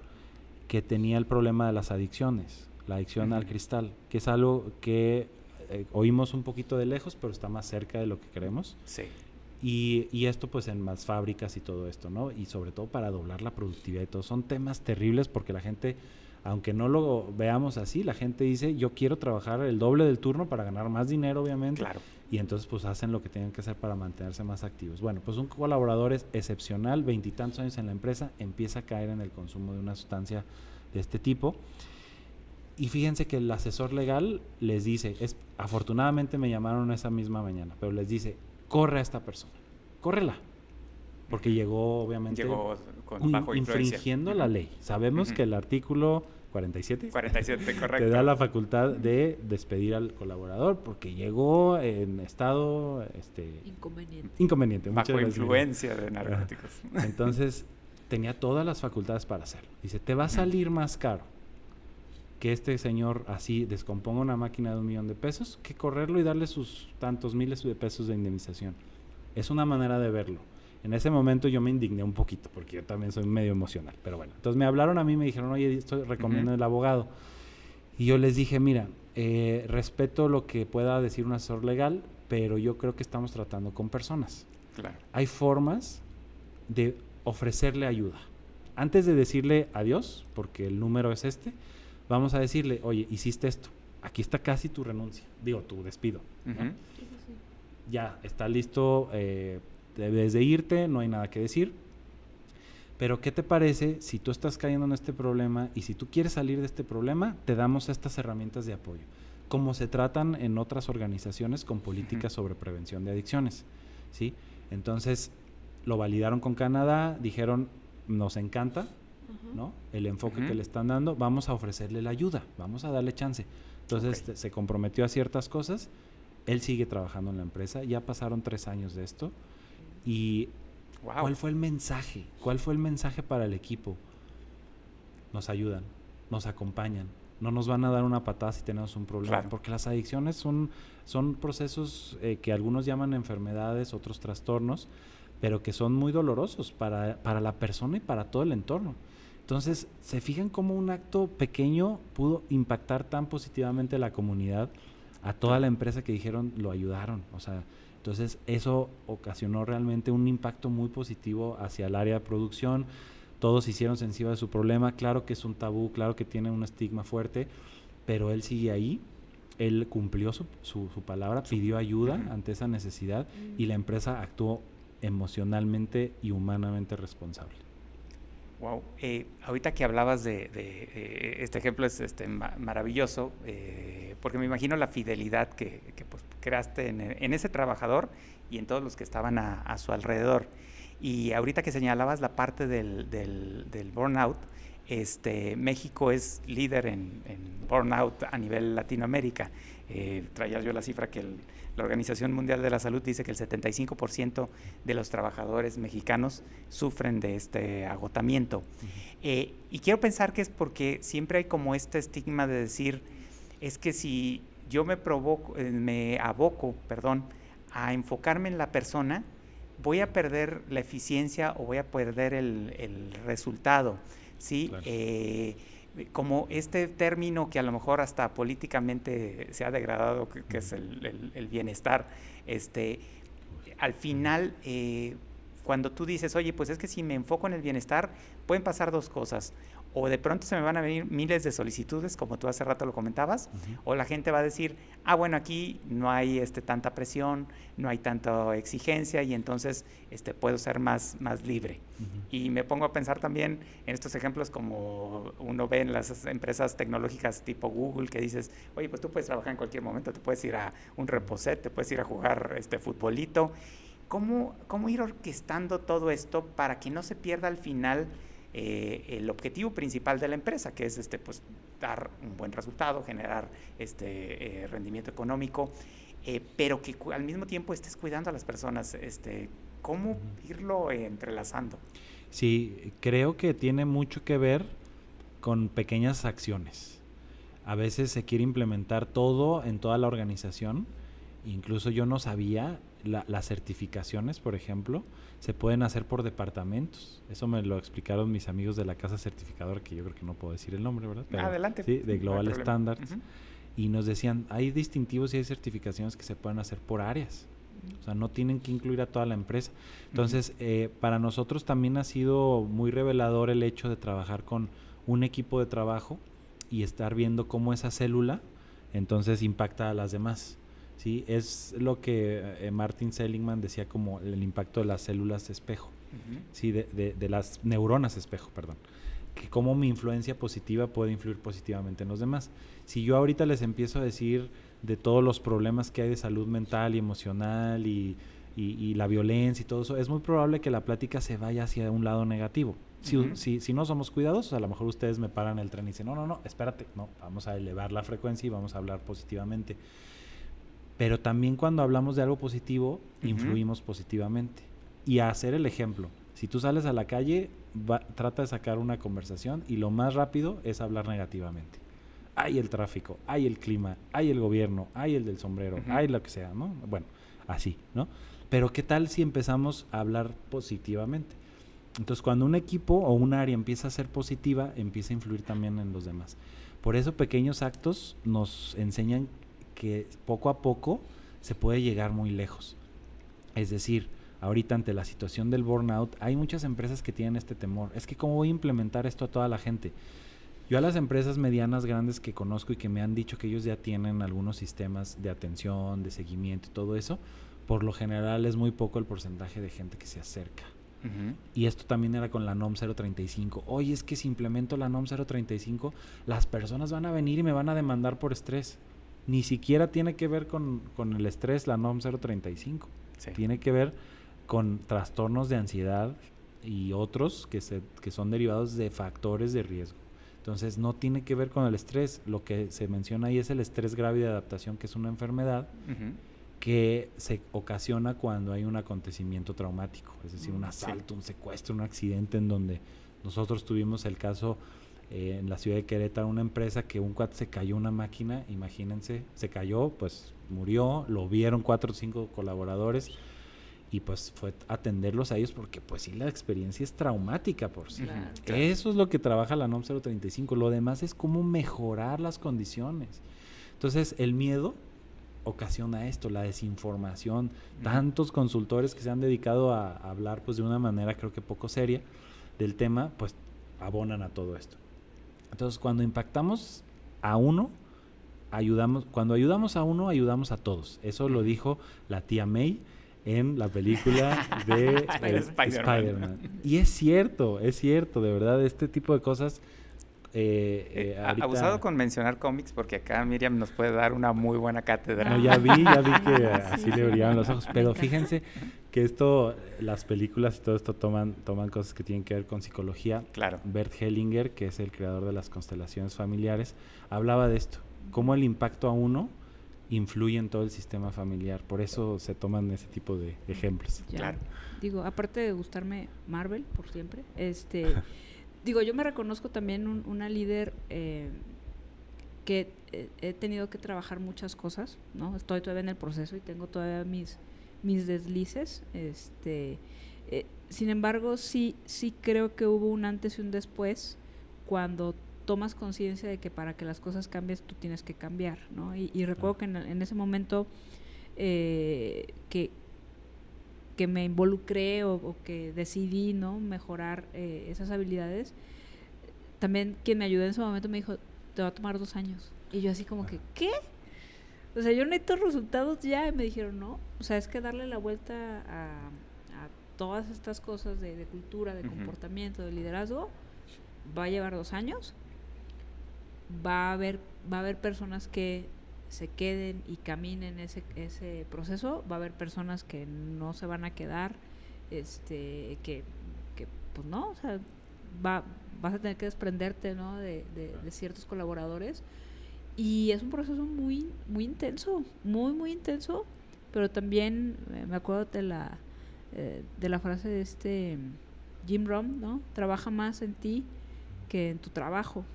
que tenía el problema de las adicciones, la adicción al cristal, que es algo que oímos un poquito de lejos, pero está más cerca de lo que creemos. Sí. Y esto pues en más fábricas y todo esto, ¿no? Y sobre todo para doblar la productividad y todo. Son temas terribles porque la gente, aunque no lo veamos así, la gente dice, yo quiero trabajar el doble del turno para ganar más dinero, obviamente. Claro. Y entonces pues hacen lo que tienen que hacer para mantenerse más activos. Bueno, pues un colaborador es excepcional, 20 y tantos años en la empresa, empieza a caer en el consumo de una sustancia de este tipo. Y fíjense que el asesor legal les dice, afortunadamente me llamaron esa misma mañana, pero les dice, corre a esta persona, córrela. Porque llegó obviamente bajo infringiendo la ley. Sabemos que el artículo 47, correcto, te da la facultad de despedir al colaborador porque llegó en estado inconveniente. Bajo influencia de narcóticos. Entonces tenía todas las facultades para hacerlo. Dice, te va a salir más caro que este señor así descomponga una máquina de $1,000,000 que correrlo y darle sus tantos miles de pesos de indemnización. Es una manera de verlo. En ese momento yo me indigné un poquito porque yo también soy medio emocional, pero bueno. Entonces me hablaron a mí y me dijeron, oye, recomiendo el abogado. Y yo les dije, mira, respeto lo que pueda decir un asesor legal, pero yo creo que estamos tratando con personas. Claro. Hay formas de ofrecerle ayuda. Antes de decirle adiós, porque el número es vamos a decirle, oye, hiciste esto, aquí está casi tu renuncia, tu despido, ¿no? Ya, está listo, debes de irte, no hay nada que decir. Pero ¿qué te parece si tú estás cayendo en este problema y si tú quieres salir de este problema, te damos estas herramientas de apoyo, como se tratan en otras organizaciones con políticas sobre prevención de adicciones, ¿sí? Entonces, lo validaron con Canadá, dijeron, nos encanta, ¿no? El enfoque que le están dando, vamos a ofrecerle la ayuda, vamos a darle chance. Entonces, se comprometió a ciertas cosas, él sigue trabajando en la empresa, ya pasaron 3 años de esto, y ¿cuál fue el mensaje? ¿Cuál fue el mensaje para el equipo? Nos ayudan, nos acompañan, no nos van a dar una patada si tenemos un problema, porque las adicciones son procesos que algunos llaman enfermedades, otros trastornos, pero que son muy dolorosos para la persona y para todo el entorno. Entonces, ¿se fijan cómo un acto pequeño pudo impactar tan positivamente a la comunidad, a toda la empresa que dijeron lo ayudaron? O sea, entonces eso ocasionó realmente un impacto muy positivo hacia el área de producción. Todos se hicieron sensibles a su problema. Claro que es un tabú, claro que tiene un estigma fuerte, pero él sigue ahí. Él cumplió su palabra, pidió ayuda ante esa necesidad y la empresa actuó emocionalmente y humanamente responsable. Wow. Ahorita que hablabas de este ejemplo es maravilloso, porque me imagino la fidelidad que pues, creaste en ese trabajador y en todos los que estaban a su alrededor. Y ahorita que señalabas la parte del burnout, México es líder en burnout a nivel Latinoamérica. Traía yo la cifra que la Organización Mundial de la Salud dice que el 75% de los trabajadores mexicanos sufren de este agotamiento. Y quiero pensar que es porque siempre hay como este estigma de decir, es que si yo me aboco a enfocarme en la persona, voy a perder la eficiencia o voy a perder el resultado, ¿sí? Claro. Como este término que a lo mejor hasta políticamente se ha degradado, que es el bienestar, al final, cuando tú dices, oye, pues es que si me enfoco en el bienestar, pueden pasar 2 cosas. O de pronto se me van a venir miles de solicitudes, como tú hace rato lo comentabas, o la gente va a decir, bueno, aquí no hay tanta presión, no hay tanta exigencia y entonces puedo ser más libre. Y me pongo a pensar también en estos ejemplos como uno ve en las empresas tecnológicas tipo Google, que dices, oye, pues tú puedes trabajar en cualquier momento, te puedes ir a un reposet, te puedes ir a jugar futbolito. ¿Cómo ir orquestando todo esto para que no se pierda al final el objetivo principal de la empresa, que es pues dar un buen resultado, generar rendimiento económico, pero que al mismo tiempo estés cuidando a las personas? ¿Cómo irlo entrelazando? Sí, creo que tiene mucho que ver con pequeñas acciones. A veces se quiere implementar todo en toda la organización. Incluso yo no sabía, las certificaciones, por ejemplo, se pueden hacer por departamentos. Eso me lo explicaron mis amigos de la casa certificadora, que yo creo que no puedo decir el nombre, ¿verdad? Pero, adelante. Sí, de Global Standards. Y nos decían, hay distintivos y hay certificaciones que se pueden hacer por áreas. O sea, no tienen que incluir a toda la empresa. Entonces, para nosotros también ha sido muy revelador el hecho de trabajar con un equipo de trabajo y estar viendo cómo esa célula entonces impacta a las demás. Sí, es lo que Martin Seligman decía como el impacto de las células espejo, sí, de las neuronas espejo, perdón, que cómo mi influencia positiva puede influir positivamente en los demás. Si yo ahorita les empiezo a decir de todos los problemas que hay de salud mental y emocional y la violencia y todo eso, es muy probable que la plática se vaya hacia un lado negativo. Si no somos cuidadosos, a lo mejor ustedes me paran el tren y dicen, no, espérate, no, vamos a elevar la frecuencia y vamos a hablar positivamente. Pero también cuando hablamos de algo positivo, influimos positivamente. Y a hacer el ejemplo. Si tú sales a la calle, trata de sacar una conversación y lo más rápido es hablar negativamente. Hay el tráfico, hay el clima, hay el gobierno, hay el del sombrero, hay lo que sea, ¿no? Bueno, así, ¿no? Pero ¿qué tal si empezamos a hablar positivamente? Entonces, cuando un equipo o un área empieza a ser positiva, empieza a influir también en los demás. Por eso pequeños actos nos enseñan que poco a poco se puede llegar muy lejos. Es decir, ahorita ante la situación del burnout, hay muchas empresas que tienen este temor. Es que ¿cómo voy a implementar esto a toda la gente? Yo a las empresas medianas, grandes que conozco y que me han dicho que ellos ya tienen algunos sistemas de atención, de seguimiento y todo eso, por lo general es muy poco el porcentaje de gente que se acerca. Y esto también era con la NOM 035. Oye, es que si implemento la NOM 035, las personas van a venir y me van a demandar por estrés. Ni siquiera tiene que ver con el estrés la NOM 035. Sí. Tiene que ver con trastornos de ansiedad y otros que son derivados de factores de riesgo. Entonces, no tiene que ver con el estrés. Lo que se menciona ahí es el estrés grave de adaptación, que es una enfermedad que se ocasiona cuando hay un acontecimiento traumático, es decir, un asalto, un secuestro, un accidente, en donde nosotros tuvimos el caso en la ciudad de Querétaro, una empresa que un cuate se cayó una máquina, imagínense, se cayó, pues murió, lo vieron 4 o 5 colaboradores y pues fue atenderlos a ellos porque pues sí, la experiencia es traumática por sí. Claro. Eso es lo que trabaja la NOM 035, lo demás es cómo mejorar las condiciones. Entonces, el miedo ocasiona esto, la desinformación. Tantos consultores que se han dedicado a hablar pues de una manera creo que poco seria del tema, pues abonan a todo esto. Entonces, cuando impactamos a uno, cuando ayudamos a uno, ayudamos a todos. Eso lo dijo la tía May en la película de Spider-Man. Y es cierto, de verdad, este tipo de cosas. Abusado con mencionar cómics, porque acá Miriam nos puede dar una muy buena cátedra. No, ya vi que así le brillaban los ojos, pero fíjense que las películas y todo esto toman cosas que tienen que ver con psicología. Claro. Bert Hellinger, que es el creador de las constelaciones familiares, hablaba de esto, cómo el impacto a uno influye en todo el sistema familiar, por eso se toman ese tipo de ejemplos. Ya. Claro. Digo, aparte de gustarme Marvel por siempre, digo, yo me reconozco también una líder que he tenido que trabajar muchas cosas, ¿no? Estoy todavía en el proceso y tengo todavía mis deslices. Sin embargo, sí creo que hubo un antes y un después cuando tomas conciencia de que para que las cosas cambien tú tienes que cambiar, ¿no? Y recuerdo que en ese momento que me involucré o que decidí, ¿no?, mejorar esas habilidades, también quien me ayudó en ese momento me dijo, te va a tomar 2 años. Y yo así como que, ¿qué? O sea, yo necesito resultados ya. Y me dijeron, no, o sea, es que darle la vuelta a todas estas cosas de cultura, de comportamiento, de liderazgo, va a llevar 2 años. Va a haber personas que se queden y caminen ese proceso, va a haber personas que no se van a quedar, que pues no, o sea, vas a tener que desprenderte, ¿no?, de ciertos colaboradores, y es un proceso muy muy intenso, muy intenso, pero también me acuerdo de la frase de Jim Rohn, ¿no? Trabaja más en ti que en tu trabajo.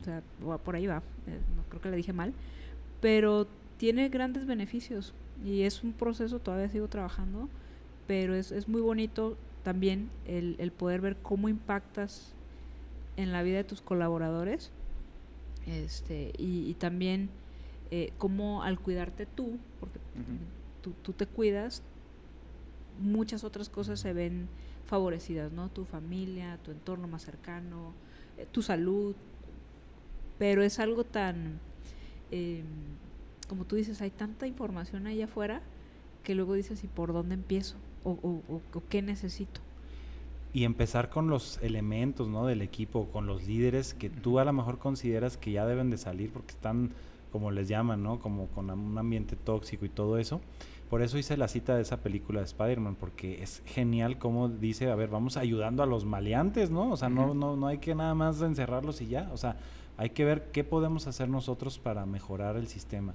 O sea, por ahí va, no creo que le dije mal, pero tiene grandes beneficios y es un proceso, todavía sigo trabajando, pero es muy bonito también el poder ver cómo impactas en la vida de tus colaboradores, y también cómo al cuidarte tú, porque tú te cuidas, muchas otras cosas se ven favorecidas, ¿no? Tu familia, tu entorno más cercano, tu salud, pero es algo tan, como tú dices, hay tanta información ahí afuera que luego dices, ¿y por dónde empiezo? ¿O qué necesito? Y empezar con los elementos, ¿no?, del equipo, con los líderes que tú a lo mejor consideras que ya deben de salir porque están, como les llaman, ¿no?, como con un ambiente tóxico y todo eso. Por eso hice la cita de esa película de Spider-Man, porque es genial como dice, a ver, vamos ayudando a los maleantes, ¿no? O sea, no hay que nada más encerrarlos y ya, o sea, hay que ver qué podemos hacer nosotros para mejorar el sistema.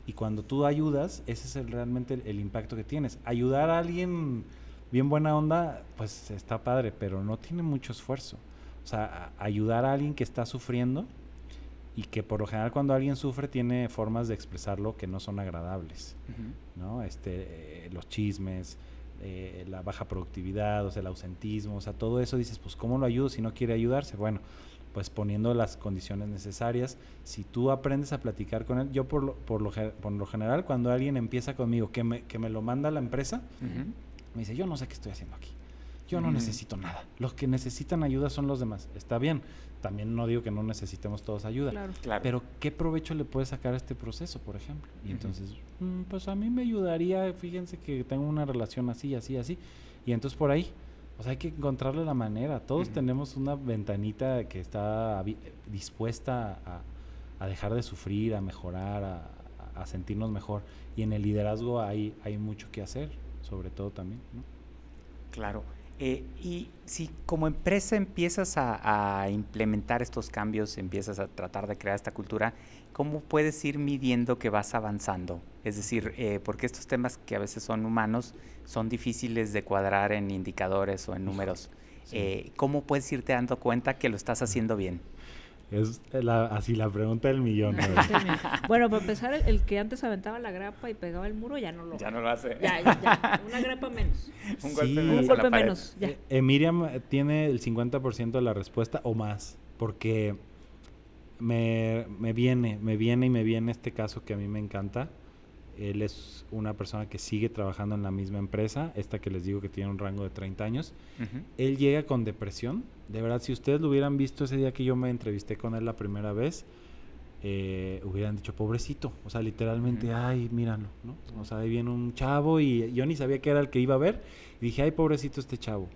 Y cuando tú ayudas, ese es realmente el impacto que tienes. Ayudar a alguien bien buena onda, pues está padre, pero no tiene mucho esfuerzo. O sea, ayudar a alguien que está sufriendo, y que por lo general cuando alguien sufre tiene formas de expresarlo que no son agradables, ¿no? Los chismes, la baja productividad, o sea, el ausentismo, o sea, todo eso dices, pues ¿cómo lo ayudo si no quiere ayudarse? Bueno, pues poniendo las condiciones necesarias. Si tú aprendes a platicar con él, yo por lo general cuando alguien empieza conmigo, que me lo manda a la empresa, Me dice, yo no sé qué estoy haciendo aquí. Yo no necesito nada. Los que necesitan ayuda son los demás. Está bien. También no digo que no necesitemos todos ayuda. Claro. Pero ¿qué provecho le puede sacar a este proceso, por ejemplo? Y entonces, pues a mí me ayudaría, fíjense que tengo una relación así, así, así. Y entonces por ahí, o sea, hay que encontrarle la manera. Todos tenemos una ventanita que está dispuesta a dejar de sufrir, a mejorar, a sentirnos mejor. Y en el liderazgo hay mucho que hacer, sobre todo también, ¿no? Claro. Y si como empresa empiezas a implementar estos cambios, empiezas a tratar de crear esta cultura, ¿cómo puedes ir midiendo que vas avanzando? Es decir, porque estos temas que a veces son humanos son difíciles de cuadrar en indicadores o en números. Sí. ¿Cómo puedes irte dando cuenta que lo estás haciendo bien? Es así la pregunta del millón. Bueno, para empezar, el que antes aventaba la grapa y pegaba el muro ya no lo hace. Ya. Una grapa menos. Un golpe menos. Ya. Miriam tiene el 50% de la respuesta o más, porque me viene este caso que a mí me encanta. Él es una persona que sigue trabajando en la misma empresa, esta que les digo que tiene un rango de 30 años. Él llega con depresión. De verdad, si ustedes lo hubieran visto ese día que yo me entrevisté con él la primera vez, hubieran dicho, pobrecito. O sea, literalmente, ay, míralo, ¿no? O sea, ahí viene un chavo y yo ni sabía que era el que iba a ver. Y dije, ay, pobrecito este chavo.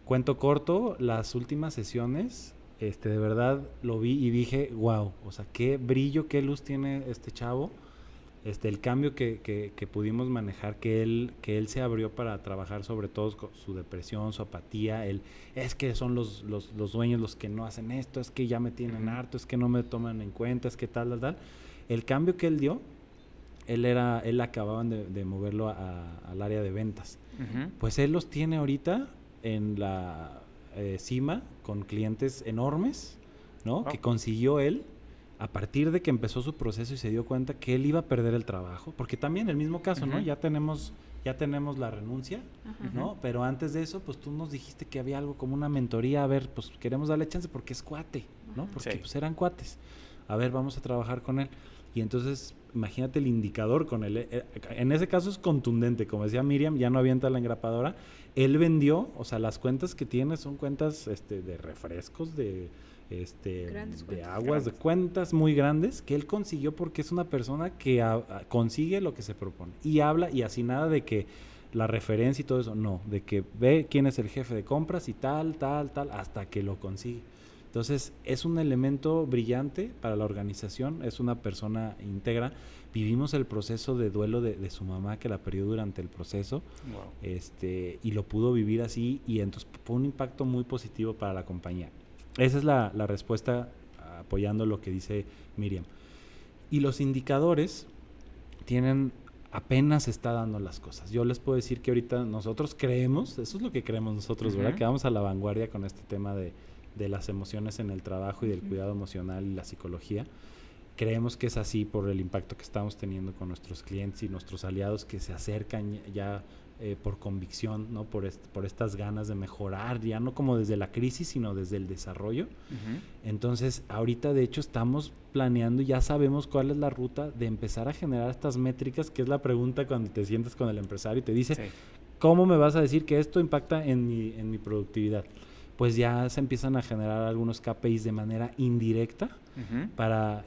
Cuento corto, las últimas sesiones, de verdad lo vi y dije, wow, o sea, qué brillo, qué luz tiene este chavo. El cambio que pudimos manejar, que él se abrió para trabajar sobre todo con su depresión, su apatía, es que son los dueños los que no hacen esto, es que ya me tienen harto, es que no me toman en cuenta, es que tal. El cambio que él dio, él acababan de moverlo al área de ventas. Pues él los tiene ahorita en la cima con clientes enormes, ¿no? Que consiguió él a partir de que empezó su proceso y se dio cuenta que él iba a perder el trabajo, porque también el mismo caso, ¿no? Ya tenemos la renuncia, ¿no? Pero antes de eso, pues tú nos dijiste que había algo como una mentoría, a ver, pues queremos darle chance porque es cuate, ¿no? Porque pues eran cuates. A ver, vamos a trabajar con él. Y entonces, imagínate el indicador con él. En ese caso es contundente, como decía Miriam, ya no avienta la engrapadora. Él vendió, o sea, las cuentas que tiene son cuentas de refrescos, de aguas, de cuentas muy grandes que él consiguió porque es una persona que consigue lo que se propone y habla, y así nada de que la referencia y todo eso, no, de que ve quién es el jefe de compras y tal, hasta que lo consigue. Entonces es un elemento brillante para la organización, es una persona íntegra. Vivimos el proceso de duelo de su mamá, que la perdió durante el proceso. Wow. Y lo pudo vivir así, y entonces fue un impacto muy positivo para la compañía. Esa es la respuesta, apoyando lo que dice Miriam. Y los indicadores apenas está dando las cosas. Yo les puedo decir que ahorita nosotros creemos, eso es lo que creemos nosotros, ¿verdad? Que vamos a la vanguardia con este tema de las emociones en el trabajo y del cuidado emocional y la psicología. Creemos que es así por el impacto que estamos teniendo con nuestros clientes y nuestros aliados que se acercan ya por convicción, ¿no? Por estas ganas de mejorar, ya no como desde la crisis, sino desde el desarrollo. Entonces, ahorita de hecho estamos planeando y ya sabemos cuál es la ruta de empezar a generar estas métricas, que es la pregunta cuando te sientas con el empresario y te dice, ¿cómo me vas a decir que esto impacta en mi productividad? Pues ya se empiezan a generar algunos KPIs de manera indirecta para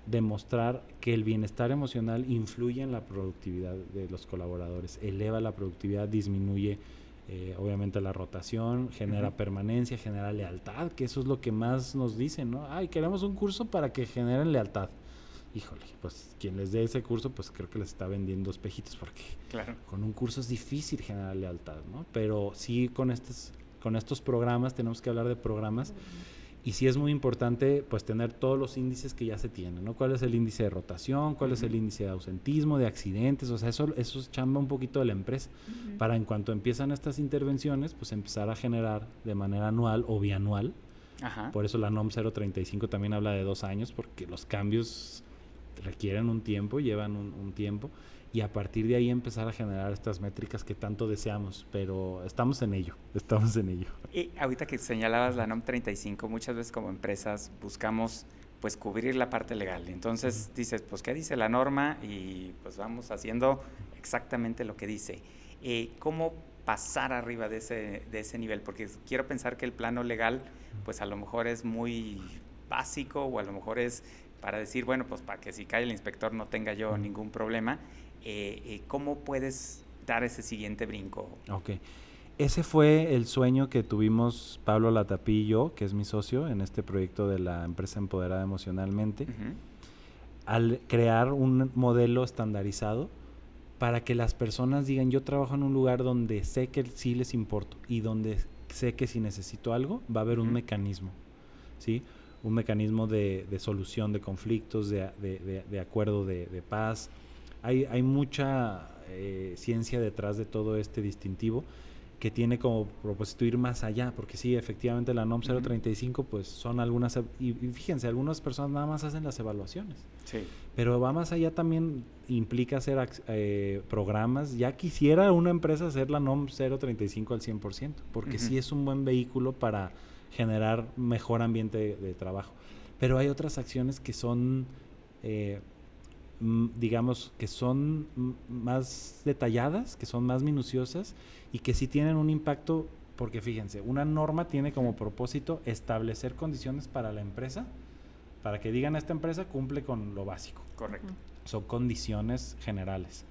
demostrar que el bienestar emocional influye en la productividad de los colaboradores, eleva la productividad, disminuye obviamente la rotación, genera permanencia, genera lealtad, que eso es lo que más nos dicen, ¿no? Ay, queremos un curso para que generen lealtad. Híjole, pues quien les dé ese curso, pues creo que les está vendiendo espejitos, porque con un curso es difícil generar lealtad, ¿no? Pero sí con estos programas, tenemos que hablar de programas, y sí es muy importante pues tener todos los índices que ya se tienen, ¿no? ¿Cuál es el índice de rotación? ¿Cuál es el índice de ausentismo, de accidentes? O sea, eso es chamba un poquito de la empresa, para en cuanto empiezan estas intervenciones, pues empezar a generar de manera anual o bianual. Por eso la NOM 035 también habla de 2 años, porque los cambios requieren un tiempo, llevan un tiempo, y a partir de ahí empezar a generar estas métricas que tanto deseamos, pero estamos en ello. Y ahorita que señalabas la NOM 35, muchas veces como empresas buscamos pues cubrir la parte legal. Entonces dices, pues ¿qué dice la norma? Y pues vamos haciendo exactamente lo que dice. ¿Cómo pasar arriba de ese nivel? Porque quiero pensar que el plano legal, pues a lo mejor es muy básico, o a lo mejor es para decir, bueno, pues para que si cae el inspector no tenga yo ningún problema. ¿Cómo puedes dar ese siguiente brinco? Ok. Ese fue el sueño que tuvimos Pablo Latapí y yo, que es mi socio en este proyecto de la empresa Empoderada Emocionalmente, al crear un modelo estandarizado para que las personas digan, yo trabajo en un lugar donde sé que sí les importo y donde sé que si necesito algo va a haber un mecanismo, ¿sí? Un mecanismo de solución de conflictos, de acuerdo de paz. Hay mucha ciencia detrás de todo este distintivo que tiene como propósito ir más allá, porque sí, efectivamente la NOM 035 pues son algunas, y fíjense, algunas personas nada más hacen las evaluaciones, sí, pero va más allá, también implica hacer programas. Ya quisiera una empresa hacer la NOM 035 al 100%, porque sí es un buen vehículo para generar mejor ambiente de trabajo, pero hay otras acciones que son digamos, que son más detalladas, que son más minuciosas y que sí tienen un impacto, porque fíjense, una norma tiene como propósito establecer condiciones para la empresa, para que digan esta empresa cumple con lo básico. Correcto. Son condiciones generales.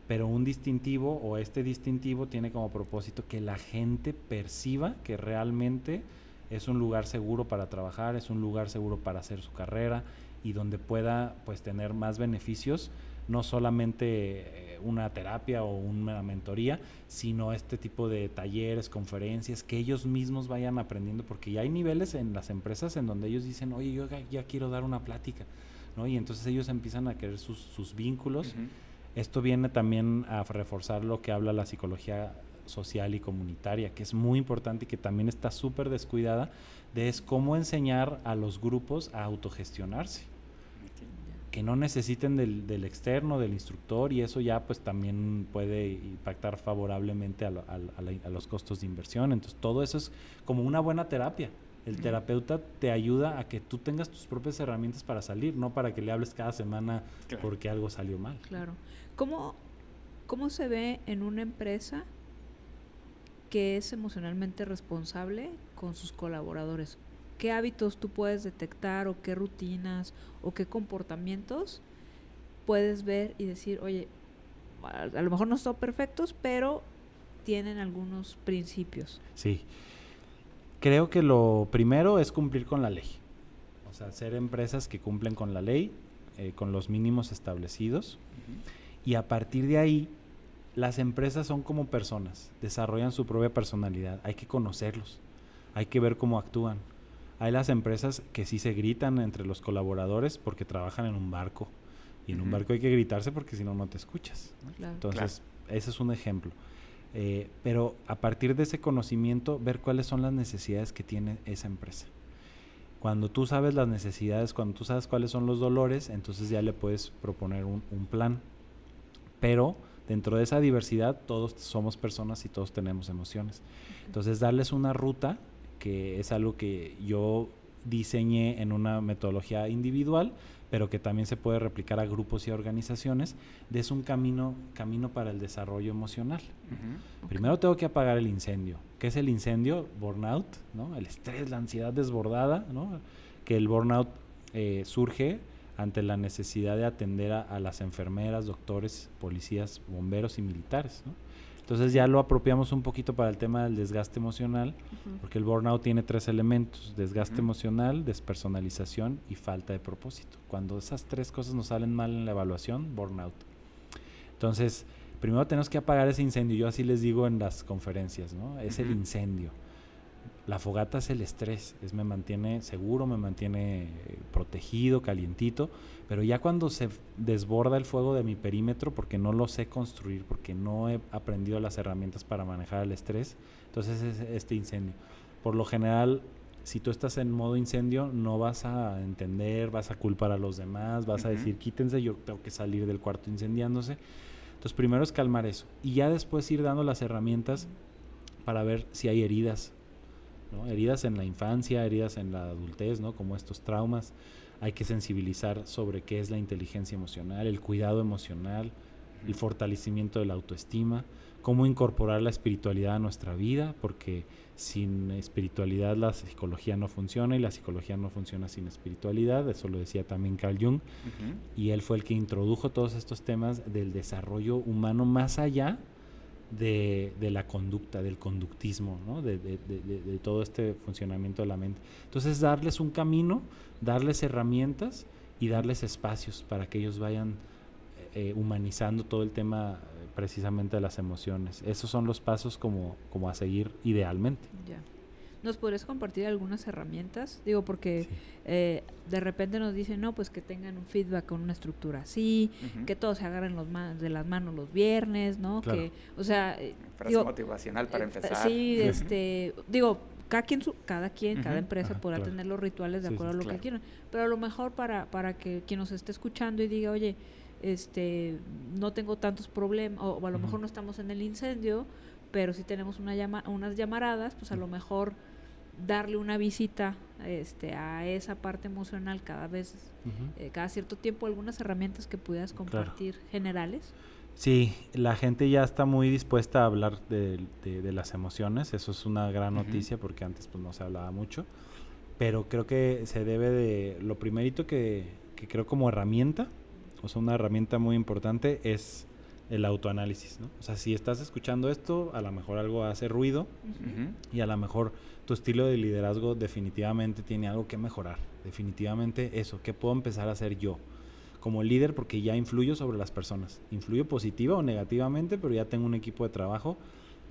Pero un distintivo o este distintivo tiene como propósito que la gente perciba que realmente es un lugar seguro para trabajar, es un lugar seguro para hacer su carrera, y donde pueda pues tener más beneficios, no solamente una terapia o una mentoría, sino este tipo de talleres, conferencias, que ellos mismos vayan aprendiendo, porque ya hay niveles en las empresas en donde ellos dicen, oye, yo ya quiero dar una plática, ¿no? Y entonces ellos empiezan a crear sus vínculos. Esto viene también a reforzar lo que habla la psicología social y comunitaria, que es muy importante y que también está súper descuidada, es cómo enseñar a los grupos a autogestionarse, que no necesiten del externo, del instructor, y eso ya pues también puede impactar favorablemente a los costos de inversión. Entonces todo eso es como una buena terapia. El terapeuta te ayuda a que tú tengas tus propias herramientas para salir, no para que le hables cada semana porque algo salió mal. Claro. ¿Cómo se ve en una empresa que es emocionalmente responsable con sus colaboradores? ¿Qué hábitos tú puedes detectar, o qué rutinas o qué comportamientos puedes ver y decir, oye, a lo mejor no son perfectos, pero tienen algunos principios? Sí. Creo que lo primero es cumplir con la ley. O sea, ser empresas que cumplen con la ley, con los mínimos establecidos. Y a partir de ahí, las empresas son como personas, desarrollan su propia personalidad. Hay que conocerlos, hay que ver cómo actúan. Hay las empresas que sí se gritan entre los colaboradores porque trabajan en un barco. Y en un barco hay que gritarse porque si no, no te escuchas, ¿no? Claro. Entonces, ese es un ejemplo. Pero a partir de ese conocimiento, ver cuáles son las necesidades que tiene esa empresa. Cuando tú sabes las necesidades, cuando tú sabes cuáles son los dolores, entonces ya le puedes proponer un plan. Pero dentro de esa diversidad, todos somos personas y todos tenemos emociones. Entonces, darles una ruta, que es algo que yo diseñé en una metodología individual, pero que también se puede replicar a grupos y a organizaciones, es un camino para el desarrollo emocional. Primero tengo que apagar el incendio. ¿Qué es el incendio? Burnout, ¿no? El estrés, la ansiedad desbordada, ¿no? Que el burnout surge ante la necesidad de atender a las enfermeras, doctores, policías, bomberos y militares, ¿no? Entonces ya lo apropiamos un poquito para el tema del desgaste emocional, porque el burnout tiene 3 elementos: desgaste emocional, despersonalización y falta de propósito. Cuando esas 3 cosas nos salen mal en la evaluación, burnout. Entonces, primero tenemos que apagar ese incendio. Yo así les digo en las conferencias, ¿no? Es el incendio. La fogata es el estrés, me mantiene seguro, me mantiene protegido, calientito, pero ya cuando se desborda el fuego de mi perímetro, porque no lo sé construir, porque no he aprendido las herramientas para manejar el estrés, entonces es este incendio. Por lo general, si tú estás en modo incendio, no vas a entender, vas a culpar a los demás, vas a decir, quítense, yo tengo que salir del cuarto incendiándose. Entonces, primero es calmar eso, y ya después ir dando las herramientas para ver si hay heridas, ¿no? Heridas en la infancia, heridas en la adultez, ¿no? Como estos traumas. Hay que sensibilizar sobre qué es la inteligencia emocional, el cuidado emocional, el fortalecimiento de la autoestima, cómo incorporar la espiritualidad a nuestra vida, porque sin espiritualidad la psicología no funciona y la psicología no funciona sin espiritualidad. Eso lo decía también Carl Jung. Y él fue el que introdujo todos estos temas del desarrollo humano más allá de la conducta, del conductismo, ¿no? de todo este funcionamiento de la mente. Entonces, darles un camino, darles herramientas y darles espacios para que ellos vayan humanizando todo el tema precisamente de las emociones. Esos son los pasos como a seguir idealmente. Ya. ¿Nos podrías compartir algunas herramientas? Digo, porque de repente nos dicen, no, pues que tengan un feedback con una estructura así, que todos se agarren de las manos los viernes, ¿no? Claro. Que, o sea, frase motivacional para empezar. Sí, digo, cada empresa podrá claro. tener los rituales de acuerdo a lo que quieran, pero a lo mejor para que quien nos esté escuchando y diga, oye, no tengo tantos problemas, o a lo mejor no estamos en el incendio, pero sí tenemos unas llamaradas, pues a lo mejor darle una visita a esa parte emocional cada cierto tiempo, algunas herramientas que pudieras compartir generales. Sí, la gente ya está muy dispuesta a hablar de las emociones. Eso es una gran noticia, porque antes pues no se hablaba mucho, pero creo que se debe de, lo primerito que creo como herramienta, o sea, una herramienta muy importante es el autoanálisis, ¿no? O sea, si estás escuchando esto, a lo mejor algo hace ruido y a lo mejor tu estilo de liderazgo definitivamente tiene algo que mejorar. Definitivamente eso, ¿qué puedo empezar a hacer yo como líder? Porque ya influyo sobre las personas. Influyo positiva o negativamente, pero ya tengo un equipo de trabajo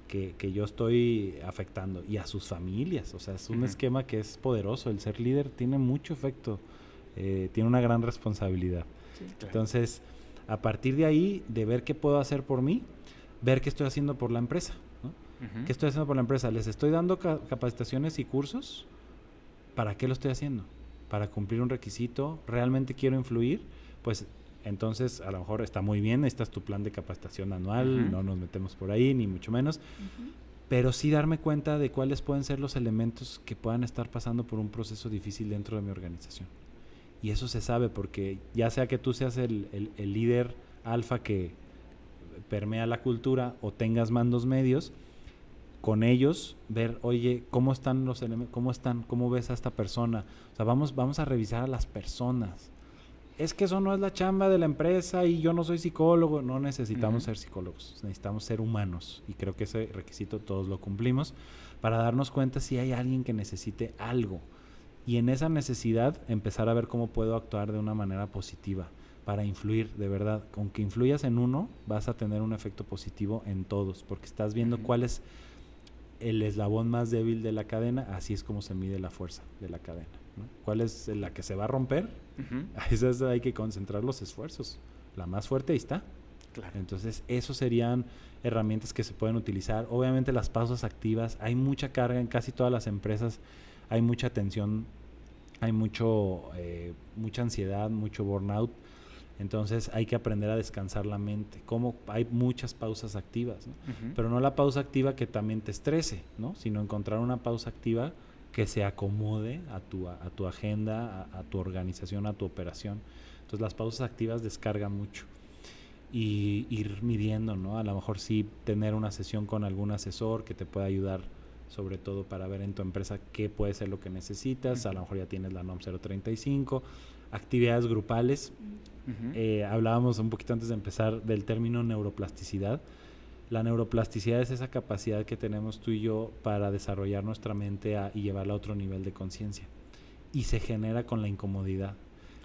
que yo estoy afectando, y a sus familias. O sea, es un esquema que es poderoso. El ser líder tiene mucho efecto, tiene una gran responsabilidad. Sí, claro. Entonces, a partir de ahí, de ver qué puedo hacer por mí, ver qué estoy haciendo por la empresa, ¿no? ¿Qué estoy haciendo por la empresa? ¿Les estoy dando capacitaciones y cursos? ¿Para qué lo estoy haciendo? ¿Para cumplir un requisito? ¿Realmente quiero influir? Pues entonces a lo mejor está muy bien, necesitas tu plan de capacitación anual, no nos metemos por ahí, ni mucho menos, pero sí darme cuenta de cuáles pueden ser los elementos que puedan estar pasando por un proceso difícil dentro de mi organización. Y eso se sabe, porque ya sea que tú seas el líder alfa que permea la cultura o tengas mandos medios, con ellos ver, oye, ¿cómo están los elementos? ¿Cómo ves a esta persona? O sea, vamos a revisar a las personas. Es que eso no es la chamba de la empresa y yo no soy psicólogo. No necesitamos ser psicólogos, necesitamos ser humanos, y creo que ese requisito todos lo cumplimos, para darnos cuenta si hay alguien que necesite algo. Y en esa necesidad empezar a ver cómo puedo actuar de una manera positiva para influir, de verdad. Aunque influyas en uno, vas a tener un efecto positivo en todos, porque estás viendo cuál es el eslabón más débil de la cadena. Así es como se mide la fuerza de la cadena, ¿no? ¿Cuál es la que se va a romper? A esa hay que concentrar los esfuerzos. La más fuerte, ahí está. Claro. Entonces, esos serían herramientas que se pueden utilizar. Obviamente las pausas activas, hay mucha carga en casi todas las empresas, hay mucha tensión, hay mucha ansiedad, mucho burnout. Entonces hay que aprender a descansar la mente. Como hay muchas pausas activas, ¿no? Pero no la pausa activa que también te estrese, ¿no? Sino encontrar una pausa activa que se acomode a tu agenda, a tu organización, a tu operación. Entonces las pausas activas descargan mucho. Y ir midiendo, ¿no? A lo mejor sí tener una sesión con algún asesor que te pueda ayudar, sobre todo para ver en tu empresa qué puede ser lo que necesitas. A lo mejor ya tienes la NOM 035, actividades grupales. Hablábamos un poquito antes de empezar del término neuroplasticidad. La neuroplasticidad es esa capacidad que tenemos tú y yo para desarrollar nuestra mente y llevarla a otro nivel de conciencia, y se genera con la incomodidad.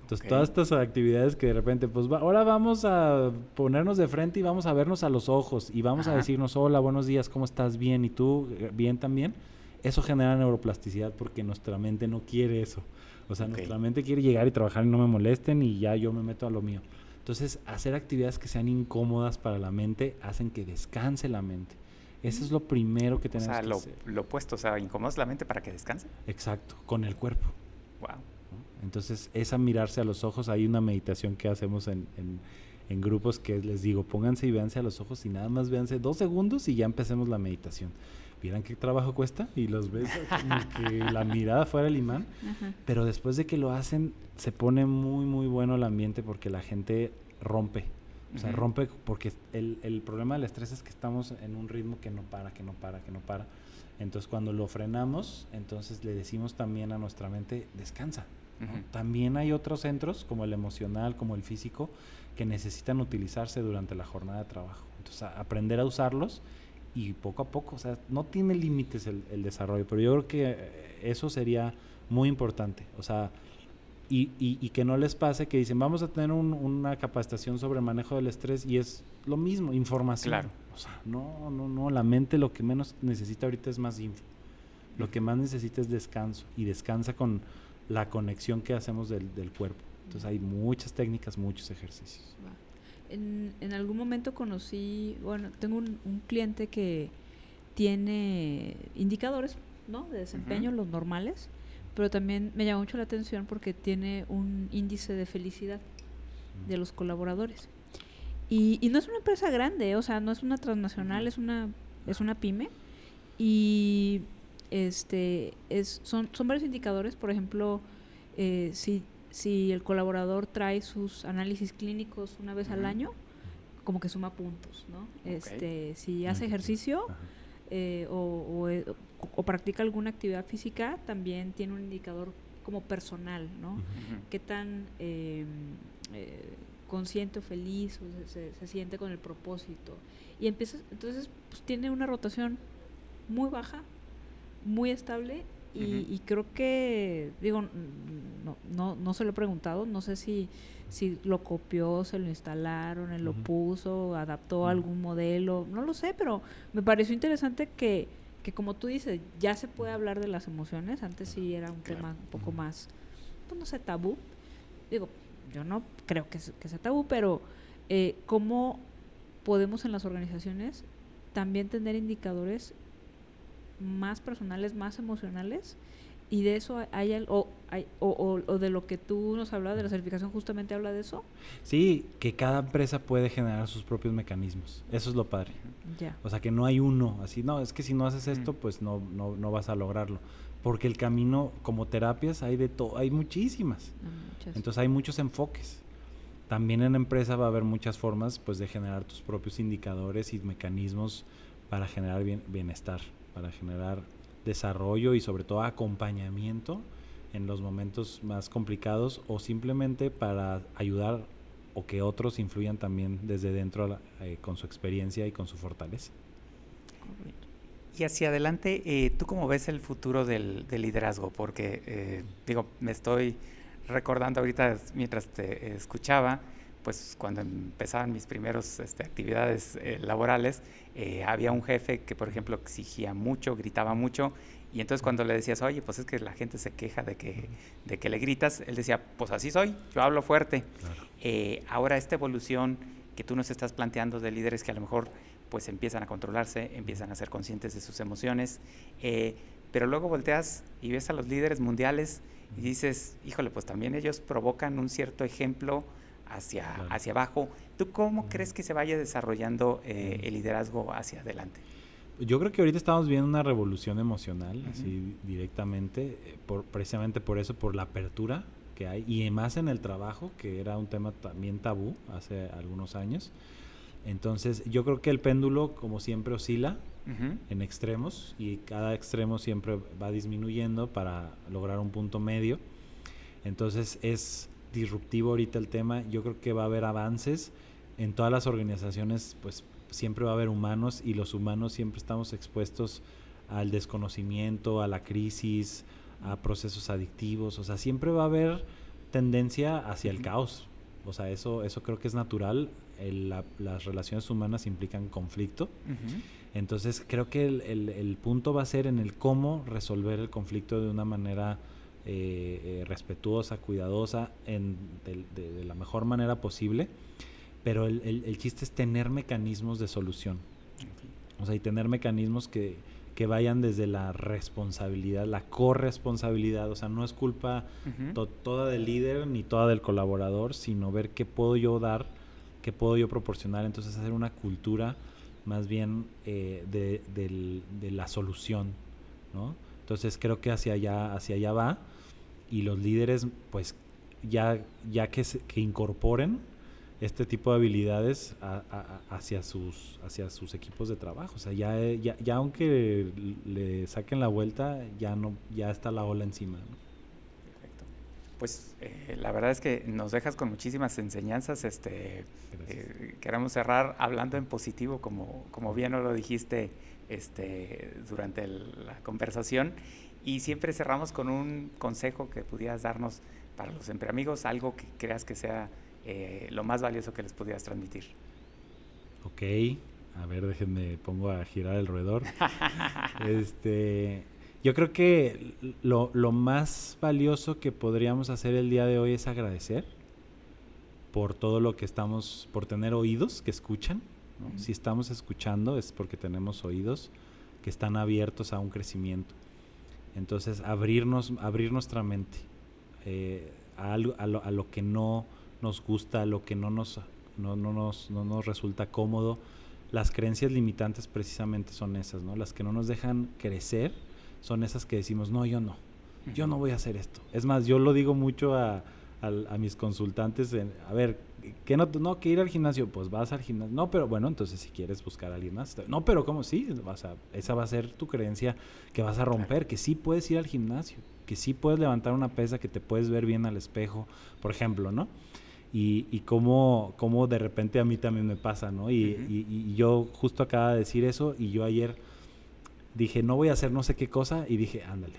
Entonces todas estas actividades que de repente, pues ahora vamos a ponernos de frente y vamos a vernos a los ojos y vamos a decirnos, hola, buenos días, ¿cómo estás? Bien, ¿y tú? Bien también. Eso genera neuroplasticidad, porque nuestra mente no quiere eso. O sea, nuestra mente quiere llegar y trabajar y no me molesten y ya yo me meto a lo mío. Entonces, hacer actividades que sean incómodas para la mente hacen que descanse la mente. Eso es lo primero que tenemos que hacer. Lo opuesto, o sea, incomodas la mente para que descanse. Exacto, con el cuerpo. Wow. Entonces, esa mirarse a los ojos, hay una meditación que hacemos en grupos que les digo, pónganse y véanse a los ojos y nada más véanse 2 segundos y ya empecemos la meditación. ¿Vieran qué trabajo cuesta? Y los ves como que la mirada fuera el imán. Pero después de que lo hacen, se pone muy, muy bueno el ambiente, porque la gente rompe. O sea, rompe porque el problema del estrés es que estamos en un ritmo que no para. Entonces, cuando lo frenamos, entonces le decimos también a nuestra mente, descansa, ¿no? También hay otros centros, como el emocional, como el físico, que necesitan utilizarse durante la jornada de trabajo. Entonces, aprender a usarlos y poco a poco, o sea, no tiene límites el desarrollo, pero yo creo que eso sería muy importante. O sea, y que no les pase que dicen, vamos a tener una capacitación sobre manejo del estrés y es lo mismo, información. Claro. O sea, no, la mente lo que menos necesita ahorita es más info. Lo que más necesita es descanso y descansa con la conexión que hacemos del cuerpo. Entonces hay muchas técnicas, muchos ejercicios. En algún momento conocí, bueno, tengo un cliente que tiene indicadores, ¿no?, de desempeño, los normales, pero también me llamó mucho la atención porque tiene un índice de felicidad de los colaboradores. Y no es una empresa grande, o sea, no es una transnacional, es una pyme. Y son varios indicadores. Por ejemplo, si el colaborador trae sus análisis clínicos una vez al año, como que suma puntos, ¿no? Si hace ejercicio o practica alguna actividad física, también tiene un indicador como personal, ¿no? Qué tan consciente o feliz o se siente con el propósito. Y entonces pues, tiene una rotación muy baja, muy estable. Y creo que, digo, no se lo he preguntado, no sé si lo copió, se lo instalaron, él lo puso, adaptó algún modelo, no lo sé, pero me pareció interesante que como tú dices, ya se puede hablar de las emociones. Antes sí era un tema un poco más, pues no sé, tabú. Digo, yo no creo que sea tabú, pero cómo podemos en las organizaciones también tener indicadores más personales, más emocionales, y de eso o de lo que tú nos hablabas de la certificación, justamente habla de eso. Sí, que cada empresa puede generar sus propios mecanismos. Eso es lo padre. Ya. O sea, que no hay uno así, no, es que si no haces esto, pues no vas a lograrlo. Porque el camino, como terapias, hay de todo, hay muchísimas. Entonces hay muchos enfoques. También en empresa va a haber muchas formas, pues, de generar tus propios indicadores y mecanismos para generar bienestar, para generar desarrollo y sobre todo acompañamiento en los momentos más complicados, o simplemente para ayudar o que otros influyan también desde dentro con su experiencia y con su fortaleza. Y hacia adelante, ¿tú cómo ves el futuro del liderazgo? Porque, me estoy recordando ahorita mientras te escuchaba, pues cuando empezaban mis primeros actividades laborales, había un jefe que, por ejemplo, exigía mucho, gritaba mucho, y entonces cuando le decías, oye, pues es que la gente se queja de que le gritas, él decía, pues así soy, yo hablo fuerte. Claro. Ahora esta evolución que tú nos estás planteando de líderes que a lo mejor pues empiezan a controlarse, empiezan a ser conscientes de sus emociones, pero luego volteas y ves a los líderes mundiales y dices, híjole, pues también ellos provocan un cierto ejemplo hacia abajo. ¿Tú cómo crees que se vaya desarrollando el liderazgo hacia adelante? Yo creo que ahorita estamos viendo una revolución emocional, así directamente, precisamente por eso, por la apertura que hay, y más en el trabajo, que era un tema también tabú hace algunos años. Entonces, yo creo que el péndulo, como siempre, oscila en extremos, y cada extremo siempre va disminuyendo para lograr un punto medio. Entonces, es disruptivo ahorita el tema. Yo creo que va a haber avances en todas las organizaciones, pues siempre va a haber humanos, y los humanos siempre estamos expuestos al desconocimiento, a la crisis, a procesos adictivos. O sea, siempre va a haber tendencia hacia el caos. O sea, eso creo que es natural. Las relaciones humanas implican conflicto. Entonces creo que el punto va a ser en el cómo resolver el conflicto de una manera respetuosa, cuidadosa, de la mejor manera posible. Pero el chiste es tener mecanismos de solución. O sea, y tener mecanismos que vayan desde la responsabilidad, la corresponsabilidad. O sea, no es culpa toda del líder ni toda del colaborador, sino ver qué puedo yo dar, qué puedo yo proporcionar. Entonces, hacer una cultura más bien de la solución, ¿no? Entonces, creo que hacia allá va. Y los líderes, pues, ya que incorporen este tipo de habilidades hacia sus equipos de trabajo. O sea, ya aunque le saquen la vuelta, ya está la ola encima, ¿no? Perfecto. Pues la verdad es que nos dejas con muchísimas enseñanzas. Queremos cerrar hablando en positivo, como bien nos lo dijiste durante la conversación, y siempre cerramos con un consejo que pudieras darnos para los Empreamigos, algo que creas que sea lo más valioso que les pudieras transmitir. Ok, a ver, déjenme, pongo a girar el roedor. Yo creo que lo más valioso que podríamos hacer el día de hoy es agradecer por todo lo que por tener oídos que escuchan, ¿no? Si estamos escuchando es porque tenemos oídos que están abiertos a un crecimiento. Entonces, abrir nuestra mente a lo que no nos gusta, a lo que no nos resulta cómodo. Las creencias limitantes precisamente son esas, ¿no? Las que no nos dejan crecer son esas que decimos, no, yo no voy a hacer esto. Es más, yo lo digo mucho a mis consultantes, a ver, que ir al gimnasio, pues vas al gimnasio. No, pero bueno, entonces si quieres buscar a alguien más. No, pero ¿cómo? Sí, esa va a ser tu creencia que vas a romper, que sí puedes ir al gimnasio, que sí puedes levantar una pesa, que te puedes ver bien al espejo, por ejemplo, ¿no? Y cómo de repente a mí también me pasa, ¿no? Y yo justo acaba de decir eso, y yo ayer dije, no voy a hacer no sé qué cosa, y dije, ándale,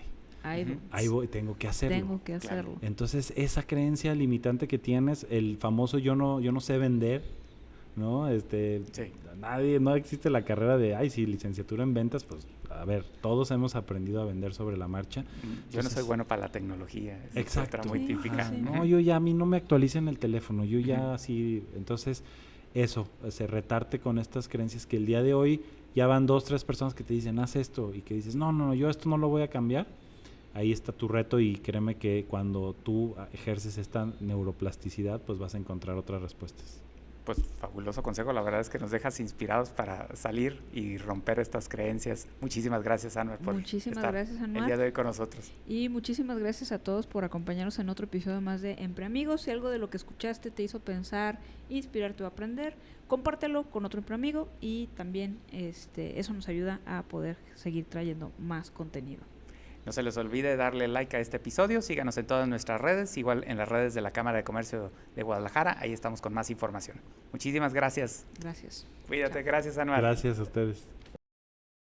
ahí voy, tengo que hacerlo. Claro. Entonces, esa creencia limitante que tienes, el famoso yo no sé vender, ¿no? Sí. No existe la carrera de, sí, licenciatura en ventas, pues, a ver, todos hemos aprendido a vender sobre la marcha. Yo no soy bueno para la tecnología. Exacto. Es otra muy típica. Sí. No, a mí no me actualicen el teléfono, yo ya así, entonces, eso, retarte con estas creencias que el día de hoy ya van 2, 3 personas que te dicen, haz esto, y que dices, no, yo esto no lo voy a cambiar. Ahí está tu reto, y créeme que cuando tú ejerces esta neuroplasticidad, pues vas a encontrar otras respuestas. Pues fabuloso consejo, la verdad es que nos dejas inspirados para salir y romper estas creencias. Muchísimas gracias, Anuar, por estar el día de hoy con nosotros. Y muchísimas gracias a todos por acompañarnos en otro episodio más de Empreamigos. Si algo de lo que escuchaste te hizo pensar, inspirarte o aprender, compártelo con otro Empreamigo, y también eso nos ayuda a poder seguir trayendo más contenido. No se les olvide darle like a este episodio, síganos en todas nuestras redes, igual en las redes de la Cámara de Comercio de Guadalajara, ahí estamos con más información. Muchísimas gracias. Gracias. Cuídate, gracias, Anuar. Gracias a ustedes.